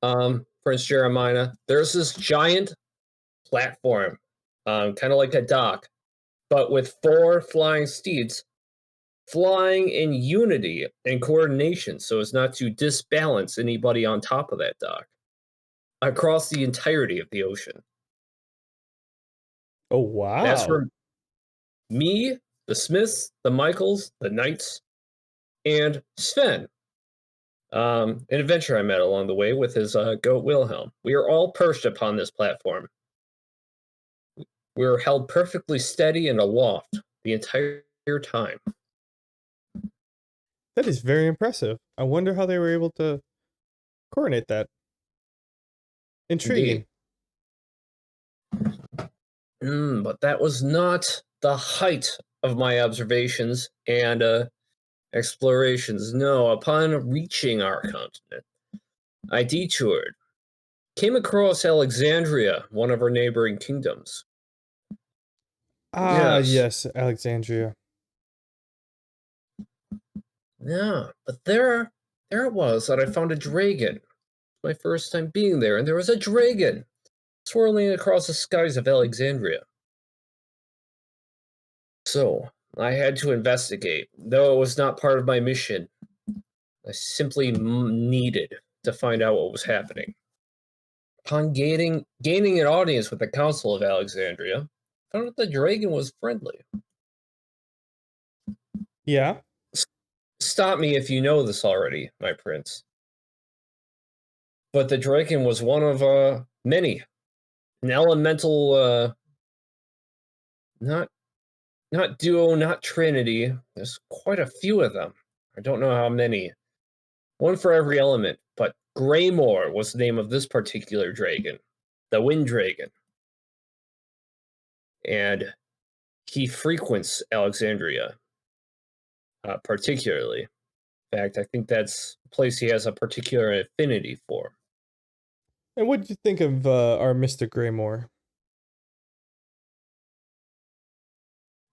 Prince Jeremiah, there's this giant platform, kind of like a dock, but with 4 flying steeds flying in unity and coordination so as not to disbalance anybody on top of that dock across the entirety of the ocean. Oh wow! That's where me, the Smiths, the Michaels, the Knights, and Sven, an adventurer I met along the way with his goat Wilhelm. We are all perched upon this platform. We were held perfectly steady and aloft the entire time. That is very impressive. I wonder how they were able to coordinate that. Intriguing. But that was not the height of my observations and explorations. No, upon reaching our continent, I detoured, came across Alexandria, one of our neighboring kingdoms. Ah, yes, Alexandria. Yeah, but there it was that I found a dragon. My first time being there, and there was a dragon swirling across the skies of Alexandria. So, I had to investigate, though it was not part of my mission. I simply needed to find out what was happening. Upon gaining an audience with the Council of Alexandria, I found that the dragon was friendly. Yeah. Stop me if you know this already, my prince. But the dragon was one of many. An elemental, not duo, not trinity. There's quite a few of them. I don't know how many. One for every element, but Greymore was the name of this particular dragon, the Wind Dragon. And he frequents Alexandria, particularly. In fact, I think that's a place he has a particular affinity for. And what did you think of our Mr. Greymore?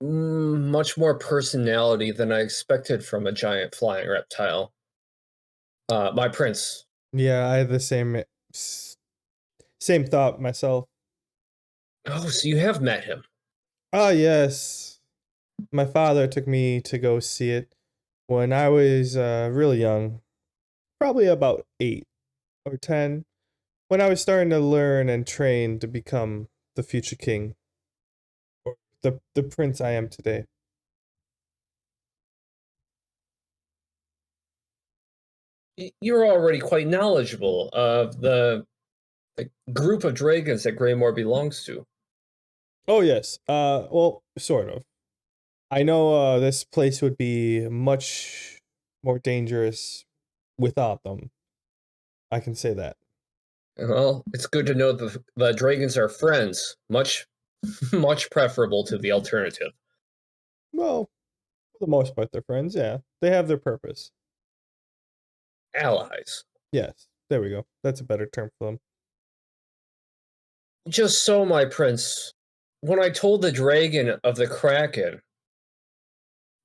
Much more personality than I expected from a giant flying reptile. My prince. Yeah, I had the same thought myself. Oh, so you have met him. Ah, yes. My father took me to go see it when I was really young, probably about 8 or 10, when I was starting to learn and train to become the future king, or the prince I am today. You're already quite knowledgeable of the group of dragons that Greymore belongs to. Oh yes. Well, sort of. I know this place would be much more dangerous without them. I can say that. Well, it's good to know the dragons are friends. Much, much preferable to the alternative. Well, for the most part, they're friends. Yeah, they have their purpose. Allies. Yes, there we go. That's a better term for them. Just so, my prince, when I told the dragon of the Kraken,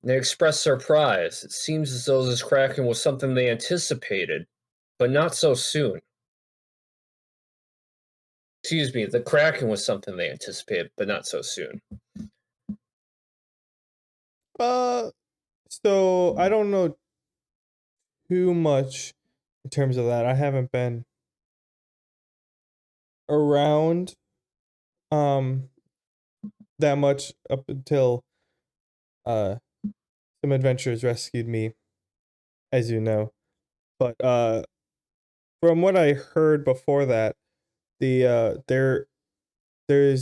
they expressed surprise. It seems as though this Kraken was something they anticipated, but not so soon. Excuse me, the Kraken was something they anticipated, but not so soon. Uh, so I don't know too much in terms of that. I haven't been around that much up until uh some adventurers rescued me, as you know. But from what I heard before that, there's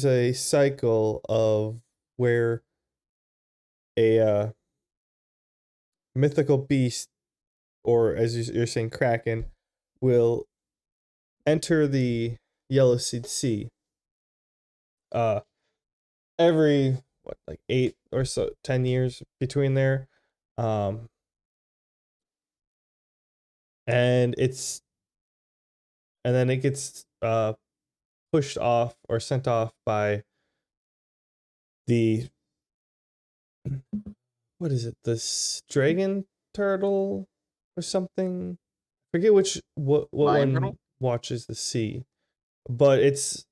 a cycle of where a mythical beast, or as you're saying, kraken, will enter the Yellow Sea uh every what, like 8 or so 10 years between there. um and it's and then it gets pushed off or sent off by the, what is it, this dragon turtle or something. Forget what Lion one turtle? watches the sea, but it's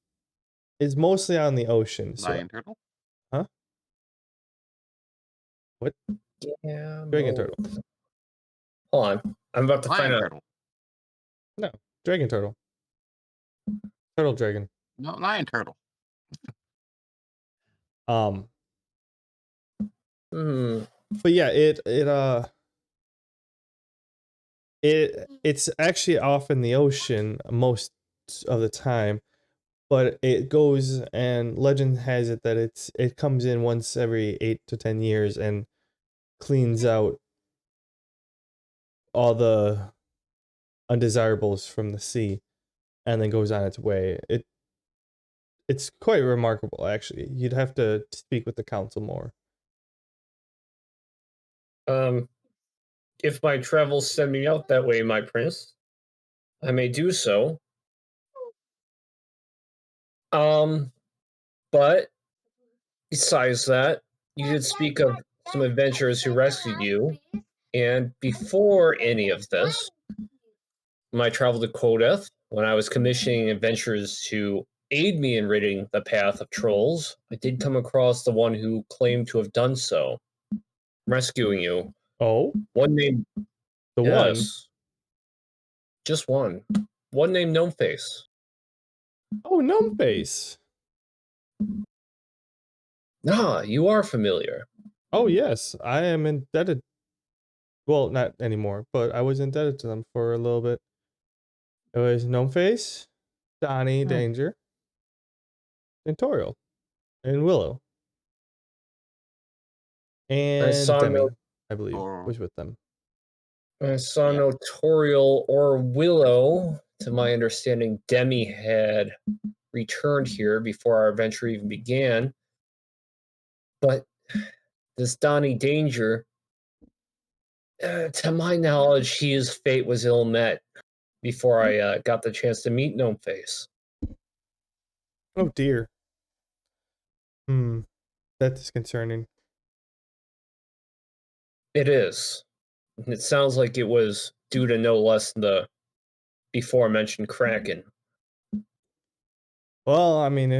mostly on the ocean. So Lion turtle? huh? What? Yeah, Dragon turtle? Hold on. I'm about to find Lion out. turtle. No, dragon turtle. Turtle dragon. No, lion turtle. um Hmm. but yeah, it's actually off in the ocean most of the time, but it goes, and legend has it that it comes in once every 8 to 10 years and cleans out all the undesirables from the sea, and then goes on its way. It's quite remarkable, actually. You'd have to speak with the council more. If my travels send me out that way, my prince, I may do so. But besides that, you did speak of some adventurers who rescued you, and before any of this, when I traveled to Kodeth, when I was commissioning adventurers to aid me in ridding the path of trolls, I did come across the one who claimed to have done so, rescuing you. Oh, One named the one. Yes, just one. One named Gnome Face. Oh, Gnome Face. Ah, you are familiar. Oh yes, I am indebted. Well, not anymore, but I was indebted to them for a little bit. It was Gnome Face, Donnie Danger, and Toriel, and Willow, I and saw no Demi, I believe, Or was with them. I saw Yeah. no Toriel or Willow. To my understanding, Demi had returned here before our adventure even began. But this Donnie Danger, to my knowledge, his fate was ill met. before I got the chance to meet Gnome Face. Oh dear. That is concerning. It is. It sounds like it was due to no less than the before mentioned Kraken. Well, I mean,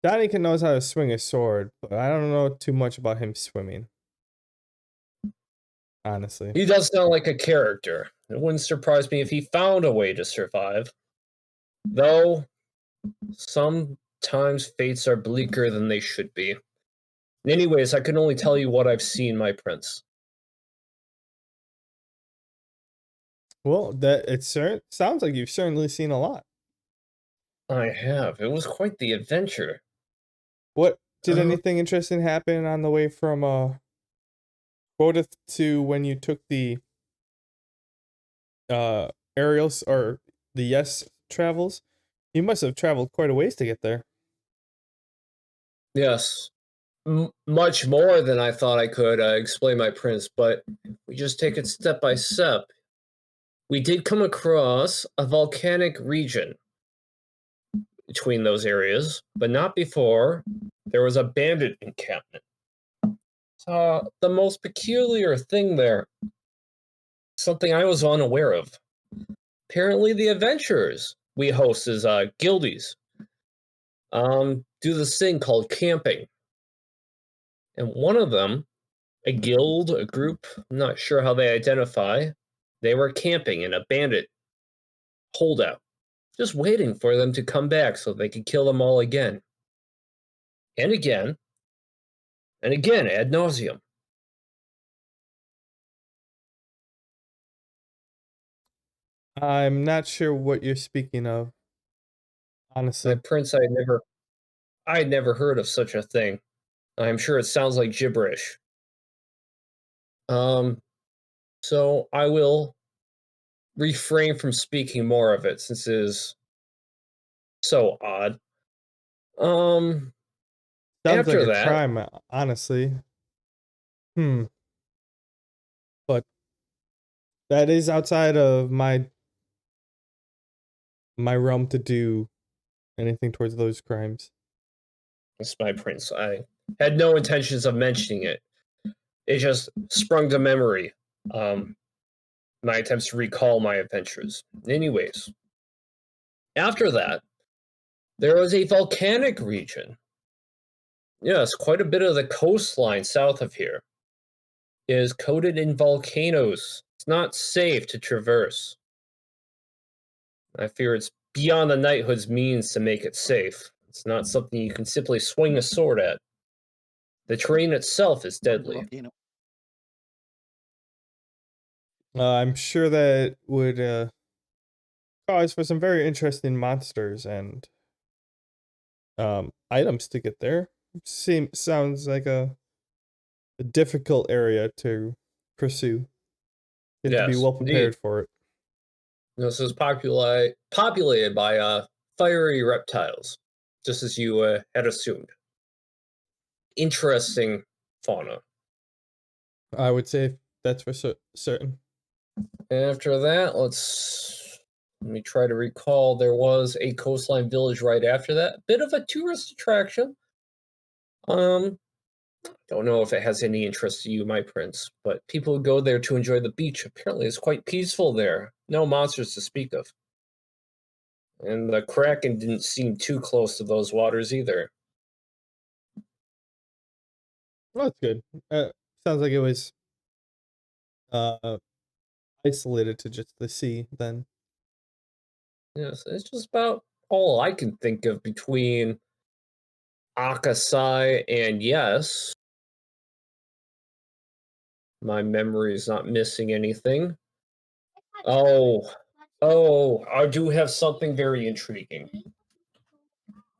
Donnie knows how to swing a sword, but I don't know too much about him swimming. Honestly. He does sound like a character. It wouldn't surprise me if he found a way to survive. Though, sometimes fates are bleaker than they should be. Anyways, I can only tell you what I've seen, my prince. Well, it sounds like you've certainly seen a lot. I have. It was quite the adventure. What did anything interesting happen on the way from Quoth to when you took the aerials or the Yes travels? You must have traveled quite a ways to get there. Yes. Much more than I thought I could explain, my prince, but we just take it step by step. We did come across a volcanic region between those areas, but not before there was a bandit encampment. So the most peculiar thing there, something I was unaware of. Apparently the adventurers we host as guildies do this thing called camping. And one of them, a guild, a group, I'm not sure how they identify, they were camping in a bandit holdout, just waiting for them to come back so they could kill them all again. And again, and again, ad nauseum. I'm not sure what you're speaking of. Honestly. My prince, I had never heard of such a thing. I'm sure it sounds like gibberish. So I will refrain from speaking more of it since it is so odd. Sounds After like a that, crime, honestly. But that is outside of my realm to do anything towards those crimes. it's my prince. I had no intentions of mentioning it. It just sprung to memory. My attempts to recall my adventures. Anyways, after that, there was a volcanic region. Yes, quite a bit of the coastline south of here is coated in volcanoes. It's not safe to traverse. I fear it's beyond the knighthood's means to make it safe. It's not something you can simply swing a sword at. The terrain itself is deadly. I'm sure that would cause for some very interesting monsters and items to get there. Sounds like a difficult area to pursue. You have to be well prepared for it. This is populated by fiery reptiles, just as you had assumed. Interesting fauna. I would say that's for certain. After that, let me try to recall. There was a coastline village right after that. Bit of a tourist attraction. Don't know if it has any interest to you, my prince, but people go there to enjoy the beach. Apparently, it's quite peaceful there. No monsters to speak of. And the Kraken didn't seem too close to those waters either. Well, that's good. Sounds like it was isolated to just the sea then. Yes, it's just about all I can think of between Akasai and Yes. My memory is not missing anything. Oh, I do have something very intriguing.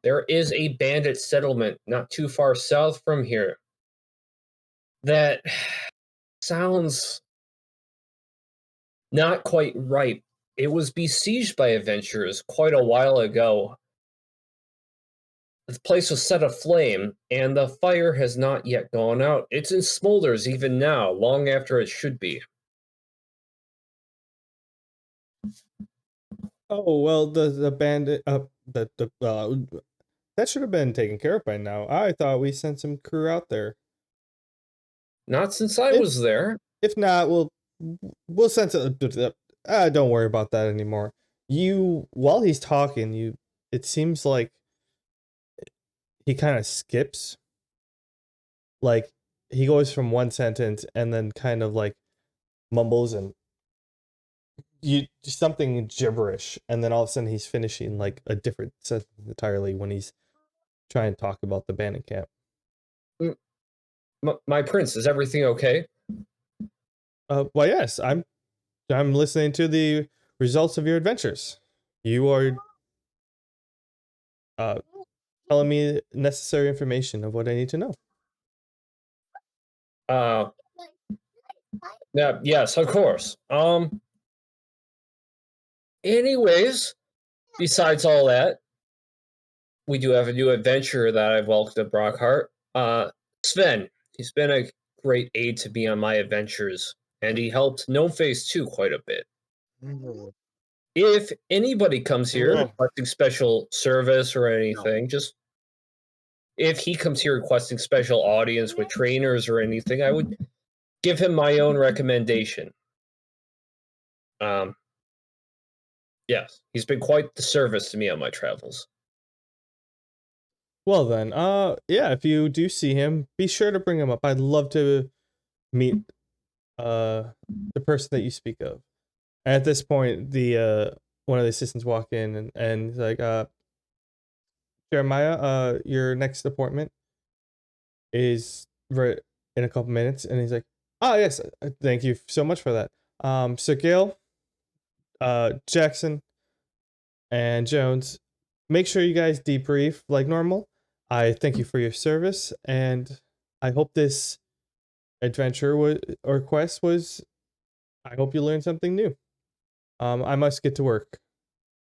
There is a bandit settlement not too far south from here that sounds not quite right. It was besieged by adventurers quite a while ago. The place was set aflame, and the fire has not yet gone out. It's in smolders even now, long after it should be. Oh well, the bandit that should have been taken care of by now. I thought we sent some crew out there. Not since I If was there. if not, we'll send some. Don't worry about that anymore. While he's talking, it seems like he kind of skips. Like he goes from one sentence and then kind of like mumbles and something gibberish, and then all of a sudden he's finishing like a different sentence entirely when he's trying to talk about the bandit camp. My prince, is everything okay? Well, yes, I'm listening to the results of your adventures. You are telling me necessary information of what I need to know. Yeah, yes, of course. Anyways, besides all that, we do have a new adventure that I've welcomed to Brockheart. Sven, he's been a great aid to me on my adventures, and he helped Gnome Phase 2 quite a bit. If anybody comes here requesting special service or anything, just if he comes here requesting special audience with trainers or anything, I would give him my own recommendation. Yes, he's been quite the service to me on my travels. Well then, yeah, if you do see him, be sure to bring him up. I'd love to meet the person that you speak of. And at this point, the one of the assistants walk in and he's like, Jeremiah, your next appointment is right in a couple minutes, and he's like, oh yes, thank you so much for that. So Gale, Jackson, and Jones, make sure you guys debrief like normal. I thank you for your service, and I hope this adventure or quest was. I hope you learned something new. I must get to work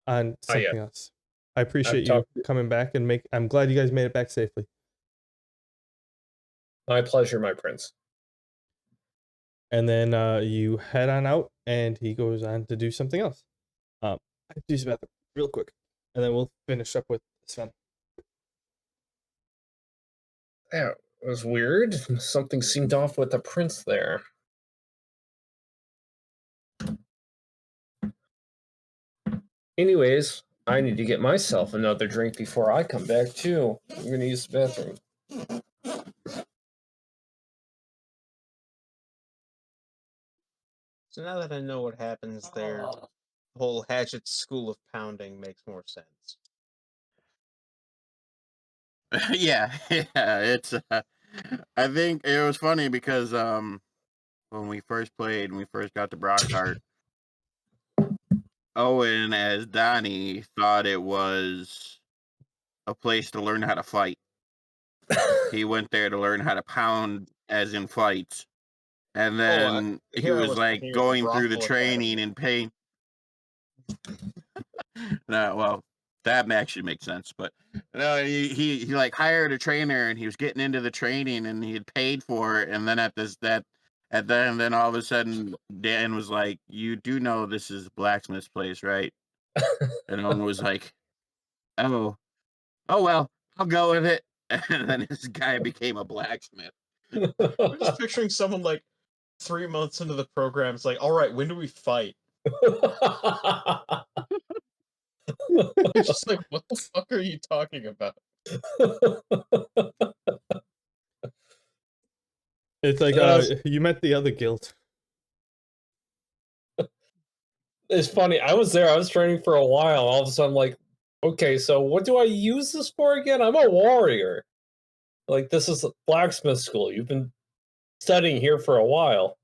on something else. I appreciate you coming back and I'm glad you guys made it back safely. My pleasure, my prince. And then you head on out, and he goes on to do something else. I have to use the bathroom real quick, and then we'll finish up with Sven. Yeah, it was weird. Something seemed off with the prince there. Anyways, I need to get myself another drink before I come back, too. I'm going to use the bathroom. So now that I know what happens there, the whole Hatchet's School of Pounding makes more sense. Yeah, it's. I think it was funny because when we first played, when we first got to Brockheart, Owen as Donnie thought it was a place to learn how to fight. He went there to learn how to pound, as in fights, and then he was like going through the training and pain. No, well, that actually makes sense, but no, he like hired a trainer and he was getting into the training and he had paid for it, and then then all of a sudden Dan was like, "You do know this is blacksmith's place, right?" And Owen was like, "Oh well, I'll go with it." And then this guy became a blacksmith. I'm just picturing someone like 3 months into the program. It's like, all right, when do we fight? It's just like, what the fuck are you talking about? It's like you met the other guild. It's funny. I was there. I was training for a while. All of a sudden, I'm like, okay, so what do I use this for again? I'm a warrior. Like, this is a blacksmith school. You've been studying here for a while.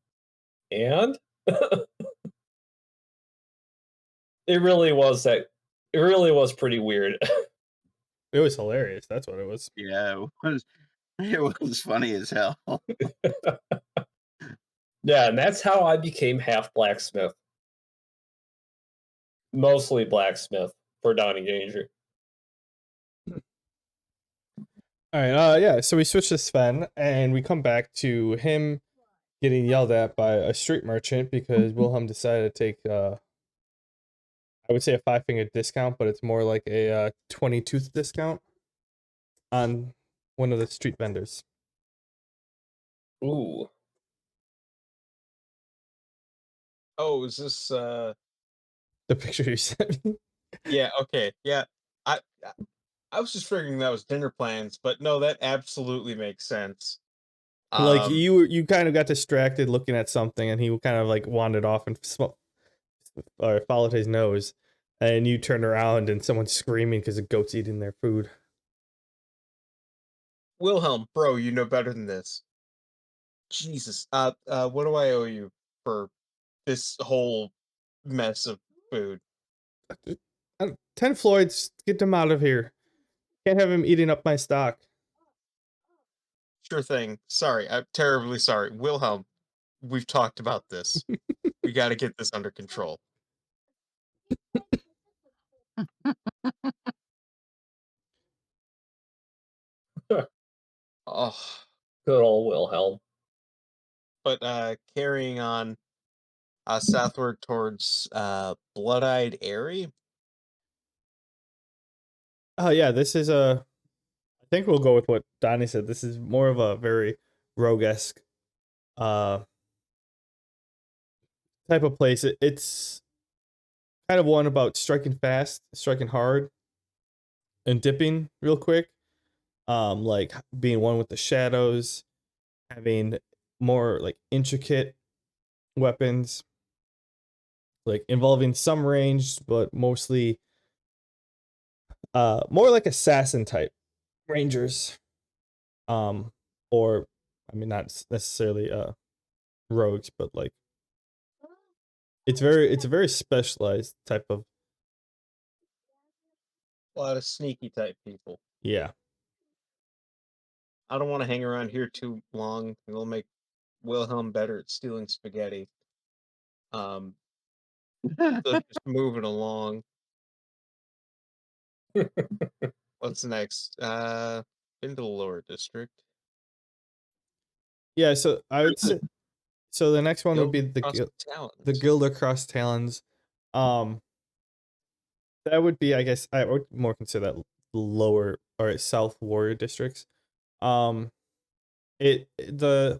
And? It really was pretty weird. It was hilarious. That's what it was. Yeah, it was funny as hell. Yeah, and that's how I became half blacksmith. Mostly blacksmith for Donnie Danger. All right, yeah, so we switch to Sven, and we come back to him getting yelled at by a street merchant because Wilhelm decided to take I would say a 5-finger discount, but it's more like a 20-tooth discount on one of the street vendors. Ooh. Oh, is this The picture you sent me. yeah, okay. Yeah. I was just figuring that was dinner plans, but no, that absolutely makes sense. Like Um you kind of got distracted looking at something, and he kind of like wandered off and or followed his nose, and you turned around and someone's screaming because a goat's eating their food. Wilhelm, bro, you know better than this. Jesus. What do I owe you for this whole mess of food? 10 Floyds, get them out of here. Can't have him eating up my stock. Sure thing. Sorry, I'm terribly sorry. Wilhelm, we've talked about this. We got to get this under control. Oh, Good old Wilhelm. but carrying on southward towards Blood-Eyed Airy. Oh yeah, this is a. I think we'll go with what Donnie said. This is more of a very rogue-esque uh type of place. It's kind of one about striking fast, striking hard, and dipping real quick. Like being one with the shadows, having more like intricate weapons, like involving some range, but mostly more like assassin type rangers. Um, or I mean not necessarily rogues, but like it's a very specialized type of A lot of sneaky type people. yeah. I don't want to hang around here too long. It'll make Wilhelm better at stealing spaghetti. Um, so just moving along. What's next? Into the lower district. Yeah, so I would say so the next one would be the Across the Talons. Guild Across Talons. Um that would be, I guess I would more consider that lower or South Warrior districts. The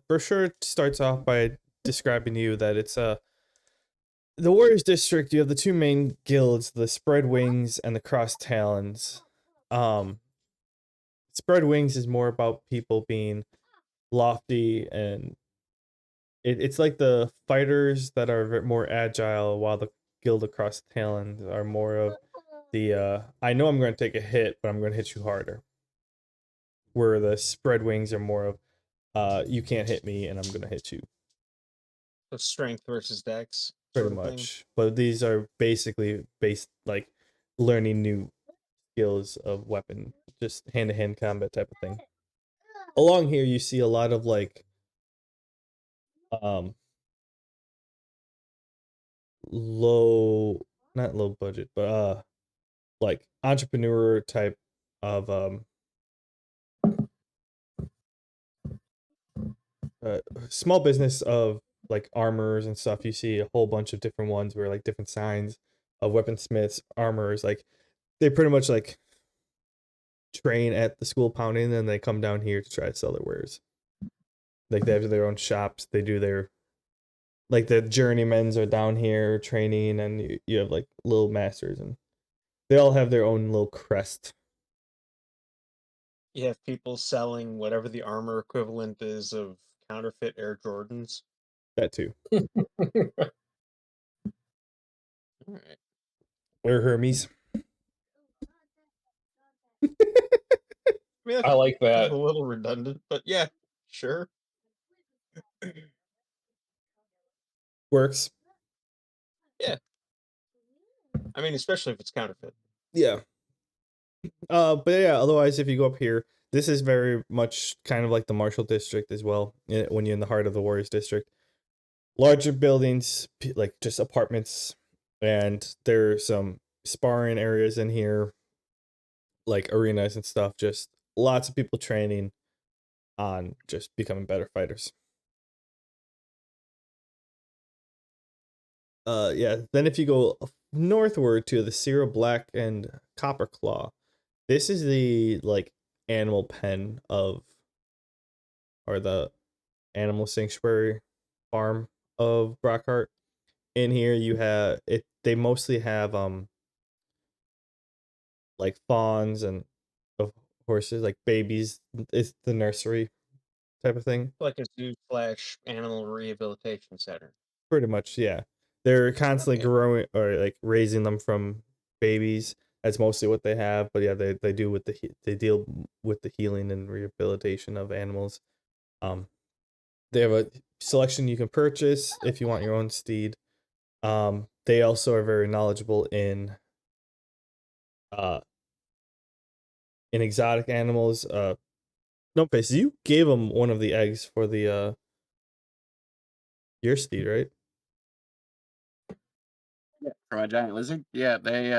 brochure starts off by describing to you that it's the Warriors district. You have the two main guilds, the Spread Wings and the Cross Talons. Um Spread Wings is more about people being lofty, and it's like the fighters that are more agile, while the Guild Across Talons are more of the I know I'm going to take a hit, but I'm going to hit you harder. Where the Spread Wings are more of you can't hit me and I'm going to hit you. So strength versus dex. Pretty Sort of thing. much. But these are basically based like learning new skills of weapon, just hand-to-hand combat type of thing. Along here you see a lot of like um low, not low budget, but like entrepreneur type of small business of like armors and stuff. You see a whole bunch of different ones where like different signs of weaponsmiths, armors, like they pretty much like train at the school pounding, and then they come down here to try to sell their wares. Like they have their own shops. They do their like the journeymans are down here training, and you have like little masters, and they all have their own little crest. You have people selling whatever the armor equivalent is of counterfeit Air Jordans. That too. All right. Or Hermes. I mean, I like that's that. a little redundant, but yeah, sure. Works. Yeah. I mean, especially if it's counterfeit. Yeah. But yeah, otherwise, if you go up here, this is very much kind of like the Marshall District as well. When you're in the heart of the Warriors District, larger buildings, like just apartments, and there's some sparring areas in here, like arenas and stuff. Just lots of people training on just becoming better fighters. Yeah. Then if you go northward to the Sierra Black and Copper Claw, this is the like animal pen of, or the animal sanctuary farm of Brockheart. In here you have it. They mostly have like fawns and of horses, like babies. It's the nursery type of thing. Like a zoo slash animal rehabilitation center. Pretty much, yeah. They're constantly Okay. growing or like raising them from babies. That's mostly what they have. But yeah, they do with they deal with the healing and rehabilitation of animals. Um, they have a selection you can purchase if you want your own steed. They also are very knowledgeable uh in exotic animals. No, face you gave them one of the eggs for the your steed, right? For my giant lizard. Yeah, they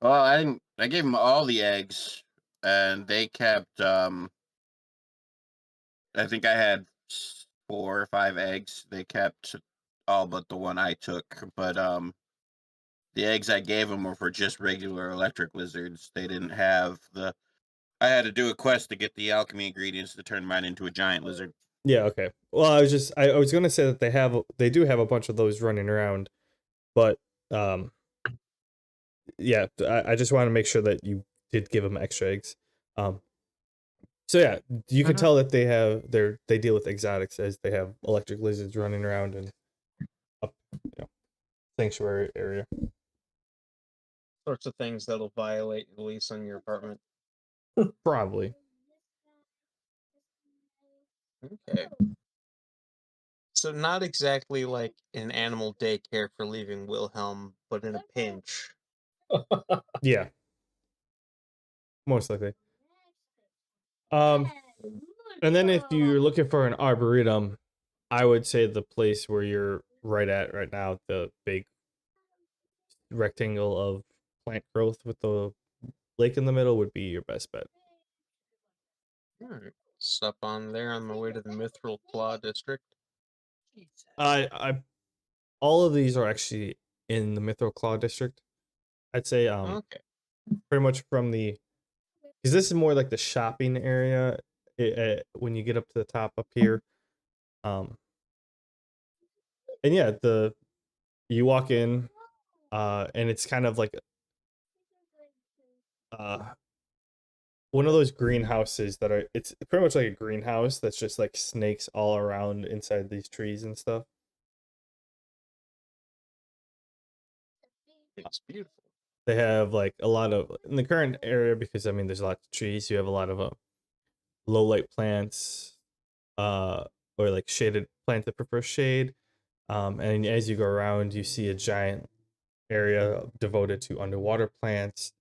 well, I gave them all the eggs, and they kept I think I had 4 or 5 eggs. They kept all but the one I took, but the eggs I gave them were for just regular electric lizards. They didn't have the. I had to do a quest to get the alchemy ingredients to turn mine into a giant lizard. Yeah, okay. Well, I was gonna say that they do have a bunch of those running around, but yeah, I just want to make sure that you did give them extra eggs. Um, so yeah, you can tell that they deal with exotics as they have electric lizards running around and up, sanctuary area. Sorts of things that'll violate the lease on your apartment. Probably. Okay. So not exactly like an animal daycare for leaving Wilhelm, but in a pinch. Yeah, most likely. Um, and then if you're looking for an arboretum, I would say the place where you're right at right now, the big rectangle of plant growth with the lake in the middle, would be your best bet. Alright. Stop on there on my way to the Mithril Claw district. I all of these are actually in the Mithril Claw district. I'd say Okay. pretty much from the, because this is more like the shopping area. When you get up to the top up here, um, and yeah, you walk in, and it's kind of like uh one of those greenhouses that are, it's pretty much like a greenhouse that's just like snakes all around inside these trees and stuff. It's beautiful. They have like a lot of, in the current area, because I mean there's lots of trees, you have a lot of low light plants, or like shaded plants that prefer shade. And as you go around, you see a giant area devoted to underwater plants.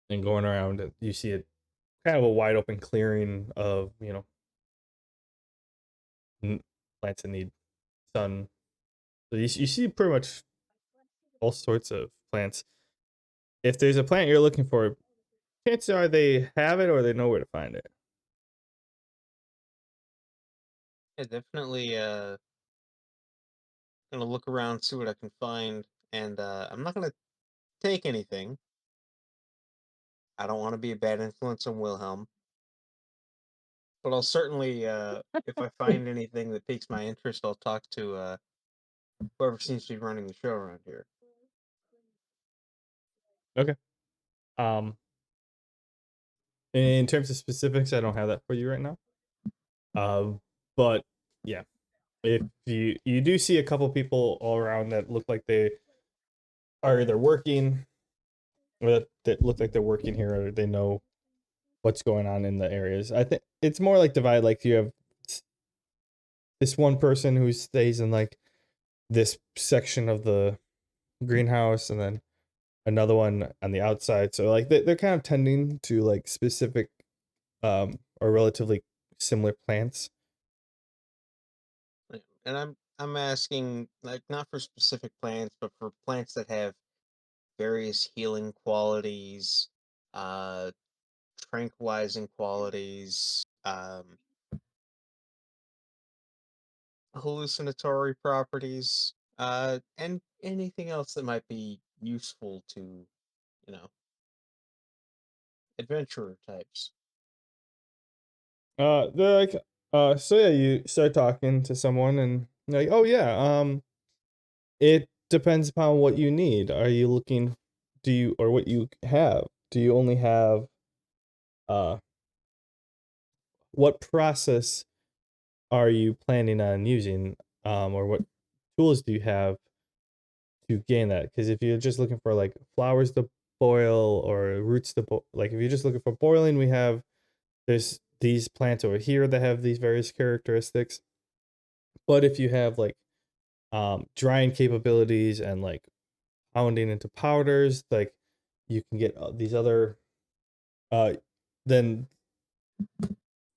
And going around, you see a kind of a wide open clearing of, plants that need sun. So you see pretty much all sorts of plants. If there's a plant you're looking for, chances are they have it or they know where to find it. Yeah, definitely gonna look around, see what I can find, and I'm not gonna take anything. I don't want to be a bad influence on Wilhelm, but I'll certainly, if I find anything that piques my interest, I'll talk to whoever seems to be running the show around here. Okay. In terms of specifics, I don't have that for you right now. But yeah, if you do see a couple people all around that look like they are either working, or that look like they're working here, or they know what's going on in the areas. I think it's more like divide. Like you have this one person who stays in like this section of the greenhouse, and then another one on the outside. So like they're kind of tending to like specific or relatively similar plants. And I'm asking like not for specific plants, but for plants that have various healing qualities, uh, tranquilizing qualities, hallucinatory properties. And anything else that might be useful to, you know, adventurer types. They're like, so yeah, you start talking to someone and they're like, oh yeah, it depends upon what you need. Are you looking, or what you have? Do you only have, uh, what process are you planning on using? Or what tools do you have to gain that? Because if you're just looking for like flowers to boil or roots to like if you're just looking for boiling, there's these plants over here that have these various characteristics. But if you have like drying capabilities and like pounding into powders, like you can get these other then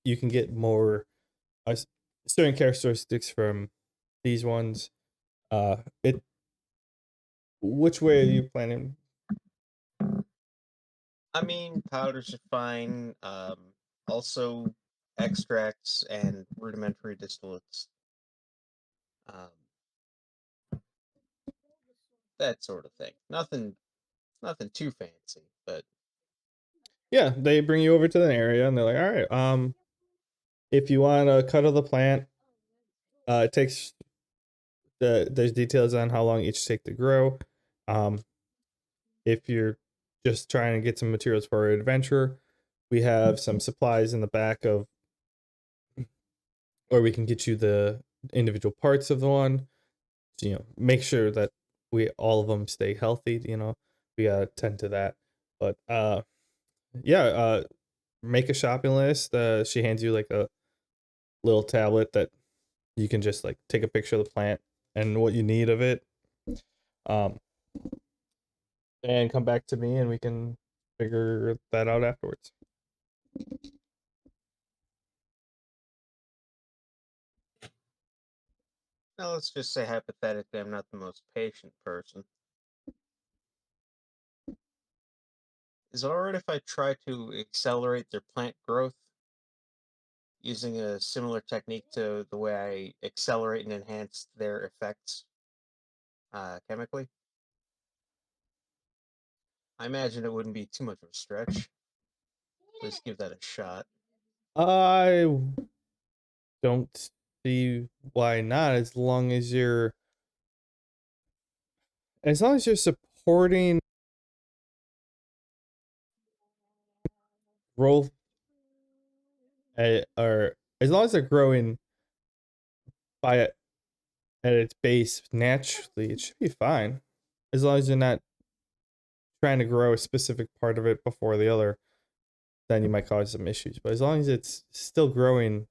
you can get more certain characteristics from these ones. It which way are you planning? I mean, powders are fine. Also extracts and rudimentary distillates. That sort of thing. Nothing too fancy, but Yeah, they bring you over to the area and they're like, all right, if you want a cut of the plant, it takes there's details on how long each take to grow. If you're just trying to get some materials for an adventure, we have some supplies in the back of, or we can get you the individual parts of the one. So, make sure that all of them stay healthy. We gotta tend to that. But yeah, make a shopping list. She hands you like a little tablet that you can just like take a picture of the plant and what you need of it. Um, and come back to me and we can figure that out afterwards. now let's just say hypothetically I'm not the most patient person. Is it alright if I try to accelerate their plant growth using a similar technique to the way I accelerate and enhance their effects chemically? I imagine it wouldn't be too much of a stretch. Let's give that a shot. I don't see why not, as long as you're supporting growth, or as long as they're growing by it at its base naturally, it should be fine. As long as you're not trying to grow a specific part of it before the other, then you might cause some issues. But as long as it's still growing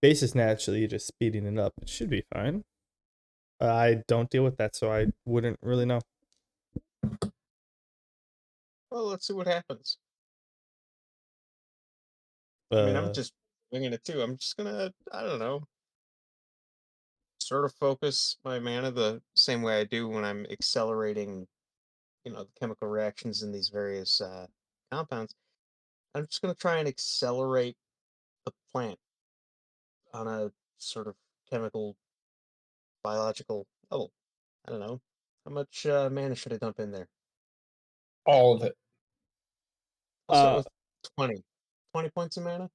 basis naturally, you're just speeding it up, it should be fine. I don't deal with that, so I wouldn't really know. Well, let's see what happens. I mean, I'm Uh, just winging it too. I'm just gonna, I don't know, sort of focus my mana the same way I do when I'm accelerating, the chemical reactions in these various compounds. I'm just gonna try and accelerate the plant on a sort of chemical, biological level. I don't know. How much mana should I dump in there? All of it. I'll start uh, with 20. 20 points of mana?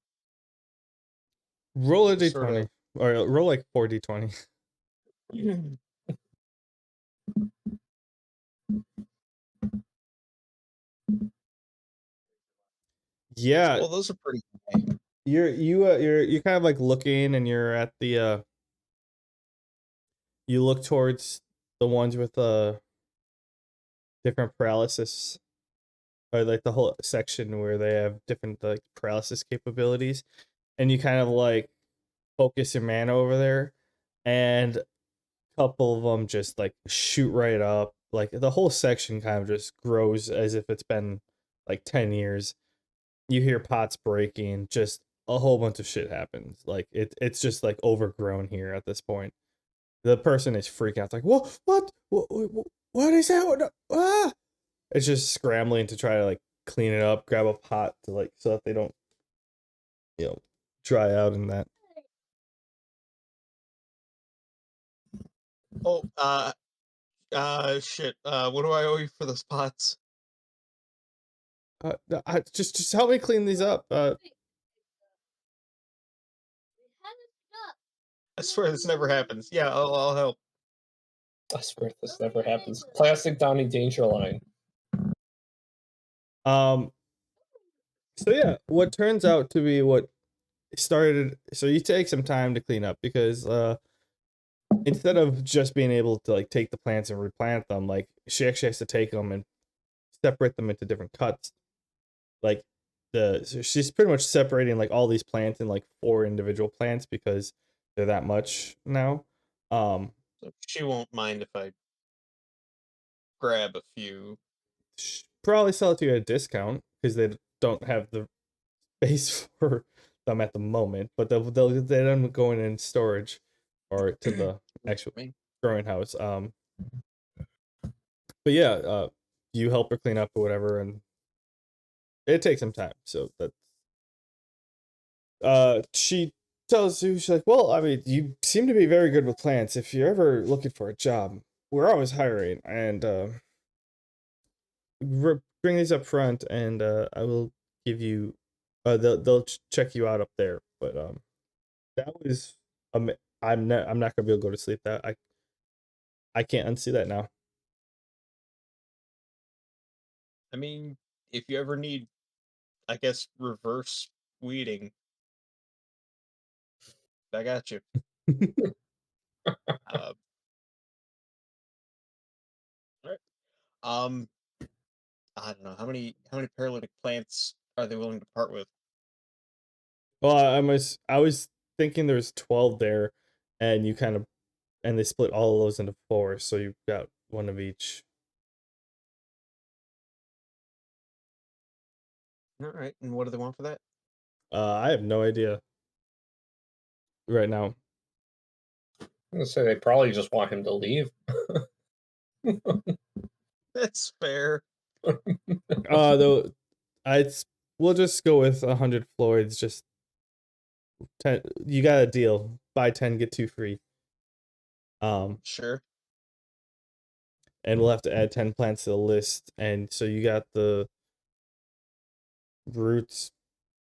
roll a Just sort d20, or roll like 4d20. of. Yeah, Well, those are pretty high. you're kind of like looking, and you're at the you look towards the ones with different paralysis, or like the whole section where they have different like paralysis capabilities, and you kind of like focus your mana over there, and a couple of them just like shoot right up. Like the whole section kind of just grows as if it's been like 10 years. You hear pots breaking, just a whole bunch of shit happens. Like it's just like overgrown here at this point. The person is freaking out. It's like, what is that? Ah! It's just scrambling to try to like clean it up, grab a pot to like so that they don't, you know, dry out in that. Oh, shit. What do I owe you for those pots? Just help me clean these up. I swear this never happens. Yeah, I'll help. I swear this never happens. Classic Donnie Danger line. So yeah, what turns out to be what started. So you take some time to clean up because instead of just being able to like take the plants and replant them, like she actually has to take them and separate them into different cuts. Like so she's pretty much separating like all these plants in like 4 individual plants because they're that much now. So she won't mind if I grab a few. Probably sell it to you at a discount because they don't have the space for them at the moment, but they'll they them going in storage or to the actual growing house. But yeah, you help her clean up or whatever, and it takes some time. So that's she tells you, she's like, well, I mean, you seem to be very good with plants. If you're ever looking for a job, we're always hiring, and bring these up front, and I will give you. They'll check you out up there, but that was I'm not gonna be able to go to sleep. That I can't unsee that now. I mean, if you ever need, I guess, reverse weeding, I got you. Uh, alright. I don't know how many paralytic plants are they willing to part with? Well, I was thinking there's 12 there, and you kind of and they split all of those into 4, so you've got one of each. All right, and what do they want for that? I have no idea right now. I'm gonna say they probably just want him to leave. That's fair. Though we'll just go with 100 Floyds. Just 10. You got a deal. Buy 10, get 2 free. Sure. And we'll have to add 10 plants to the list. And so you got the roots,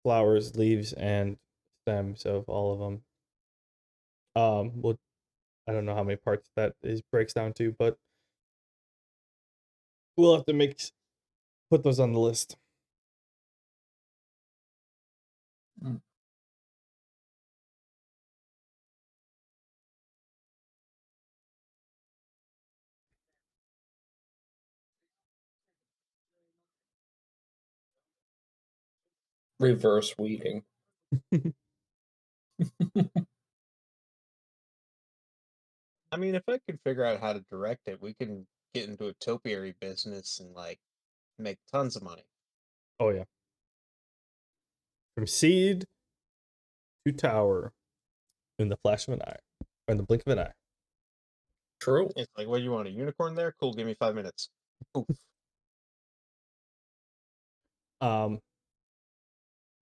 flowers, leaves, and stems of all of them. Well, I don't know how many parts that is breaks down to, but we'll have to put those on the list. Reverse weeding. I mean, if I could figure out how to direct it, we can get into a topiary business and like make tons of money. Oh yeah. From seed to tower in the flash of an eye. Or in the blink of an eye. True. It's like, what do you want, a unicorn there? Cool, give me 5 minutes. Oof.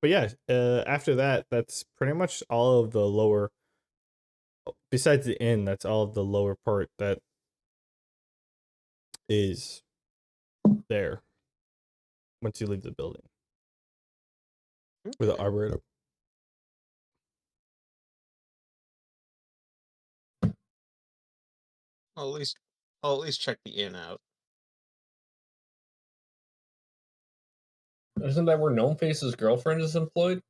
But yeah, after that, that's pretty much all of the lower besides the inn, that's all of the lower part that is there once you leave the building. With the Okay. arboretum. I'll at least check the inn out. Isn't that where Gnome Face's girlfriend is employed?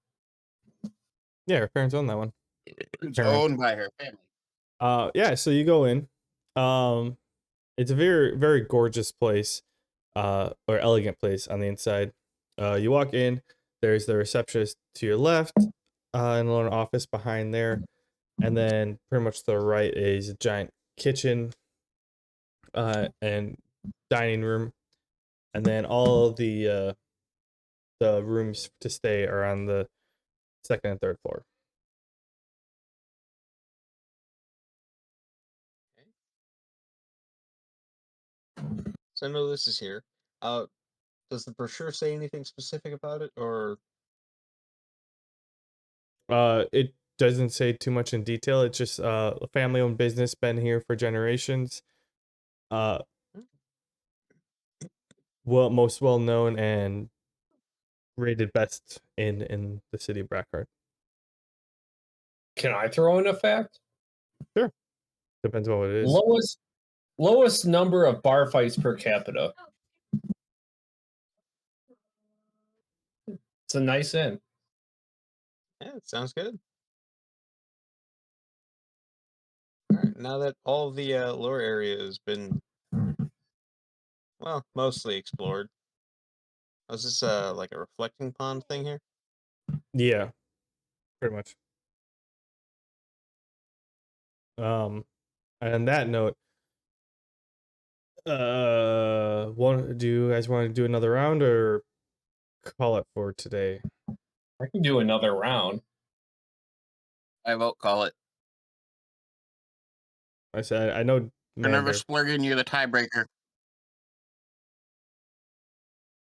Yeah, her parents own that one. It's owned by her family. Yeah, so you go in. It's a very, very gorgeous place, or elegant place on the inside. You walk in, there's the receptionist to your left, and a little office behind there, and then pretty much to the right is a giant kitchen, and dining room, and then all the rooms to stay are on the second and third floor. So I know this is here. Does the brochure say anything specific about it, or It doesn't say too much in detail. It's just a family-owned business, been here for generations. Most well known and rated best in the city of Brockheart. Can I throw in a fact? Sure. Depends on what it is. Lowest number of bar fights per capita. It's a nice inn. Yeah, it sounds good. All right, now that all the lower area has been, well, mostly explored. Was this like a reflecting pond thing here? Yeah, pretty much. And on that note, do you guys want to do another round or call it for today? I can do another round. I vote call it. I said I know. Whenever Mander. Splurgin, you're the tiebreaker.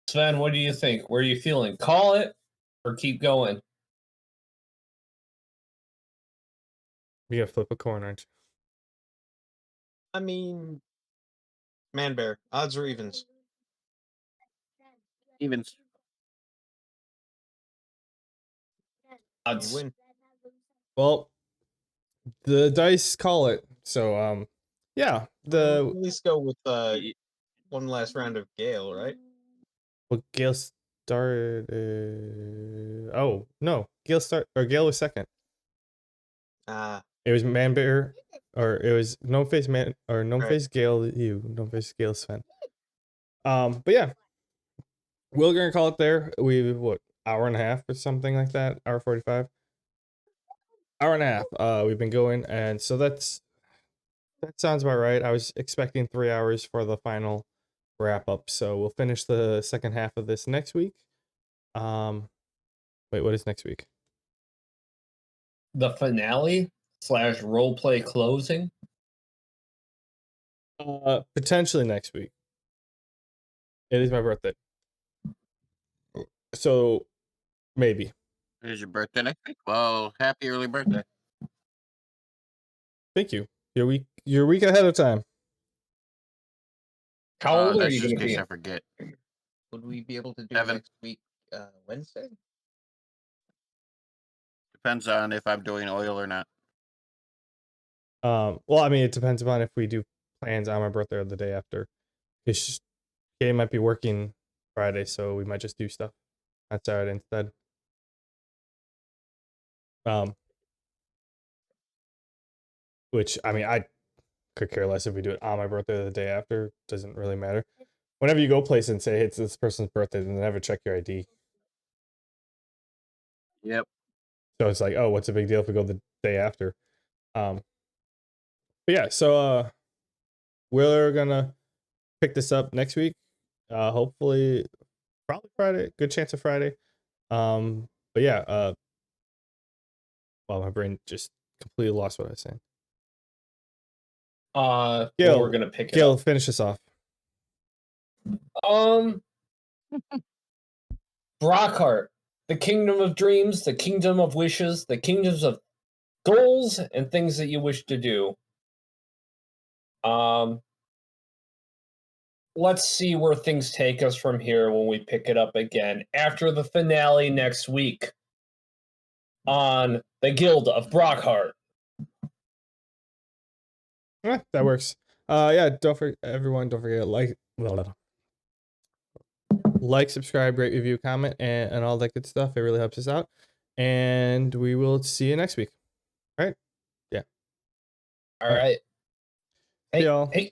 Sven, what do you think? Where are you feeling? Call it or keep going? You gotta flip a coin, aren't you? I mean, man bear, odds or evens? Evens. You Odds. win. Well, the dice call it. So yeah, At least go with one last round of Gale, right? well, Gale started. Oh no, Gale was second. It was Manbear, or it was Gnome Face Man, or Gnome Right. Face Gale. Gnome Face Gale Sven. But yeah, we're gonna call it there. We what, hour and a half or something like that. Hour 45. Hour and a half. We've been going, and so that sounds about right. I was expecting 3 hours for the final wrap up. So we'll finish the second half of this next week. Wait, what is next week? The finale / roleplay closing. Potentially next week. It is my birthday. So maybe. It is your birthday next week? Well, happy early birthday. Thank you. You're a week ahead of time. How old are That's you just going in to case be? I forget. Would we be able to do 7. next week, Wednesday? Depends on if I'm doing oil or not. Well, I mean, it depends upon if we do plans on my birthday or the day after. Kay might be working Friday, so we might just do stuff on Saturday instead. Which, I mean, I could care less if we do it on my birthday or the day after. Doesn't really matter. Whenever you go place and say, hey, it's this person's birthday, then never check your ID. Yep. So it's like, oh, what's a big deal if we go the day after? But yeah, so we're gonna pick this up next week. Hopefully, probably Friday. Good chance of Friday. But yeah, well, my brain just completely lost what I was saying. Well, we're gonna pick it Gale, up. finish us off. Brockheart, the kingdom of dreams, the kingdom of wishes, the kingdoms of goals and things that you wish to do. Let's see where things take us from here when we pick it up again after the finale next week on the Guild of Brockheart. Yeah, that works. Yeah, don't forget, like, subscribe, rate, review, comment, and all that good stuff. It really helps us out. And we will see you next week. All right? Yeah. All right. See y'all. Hey.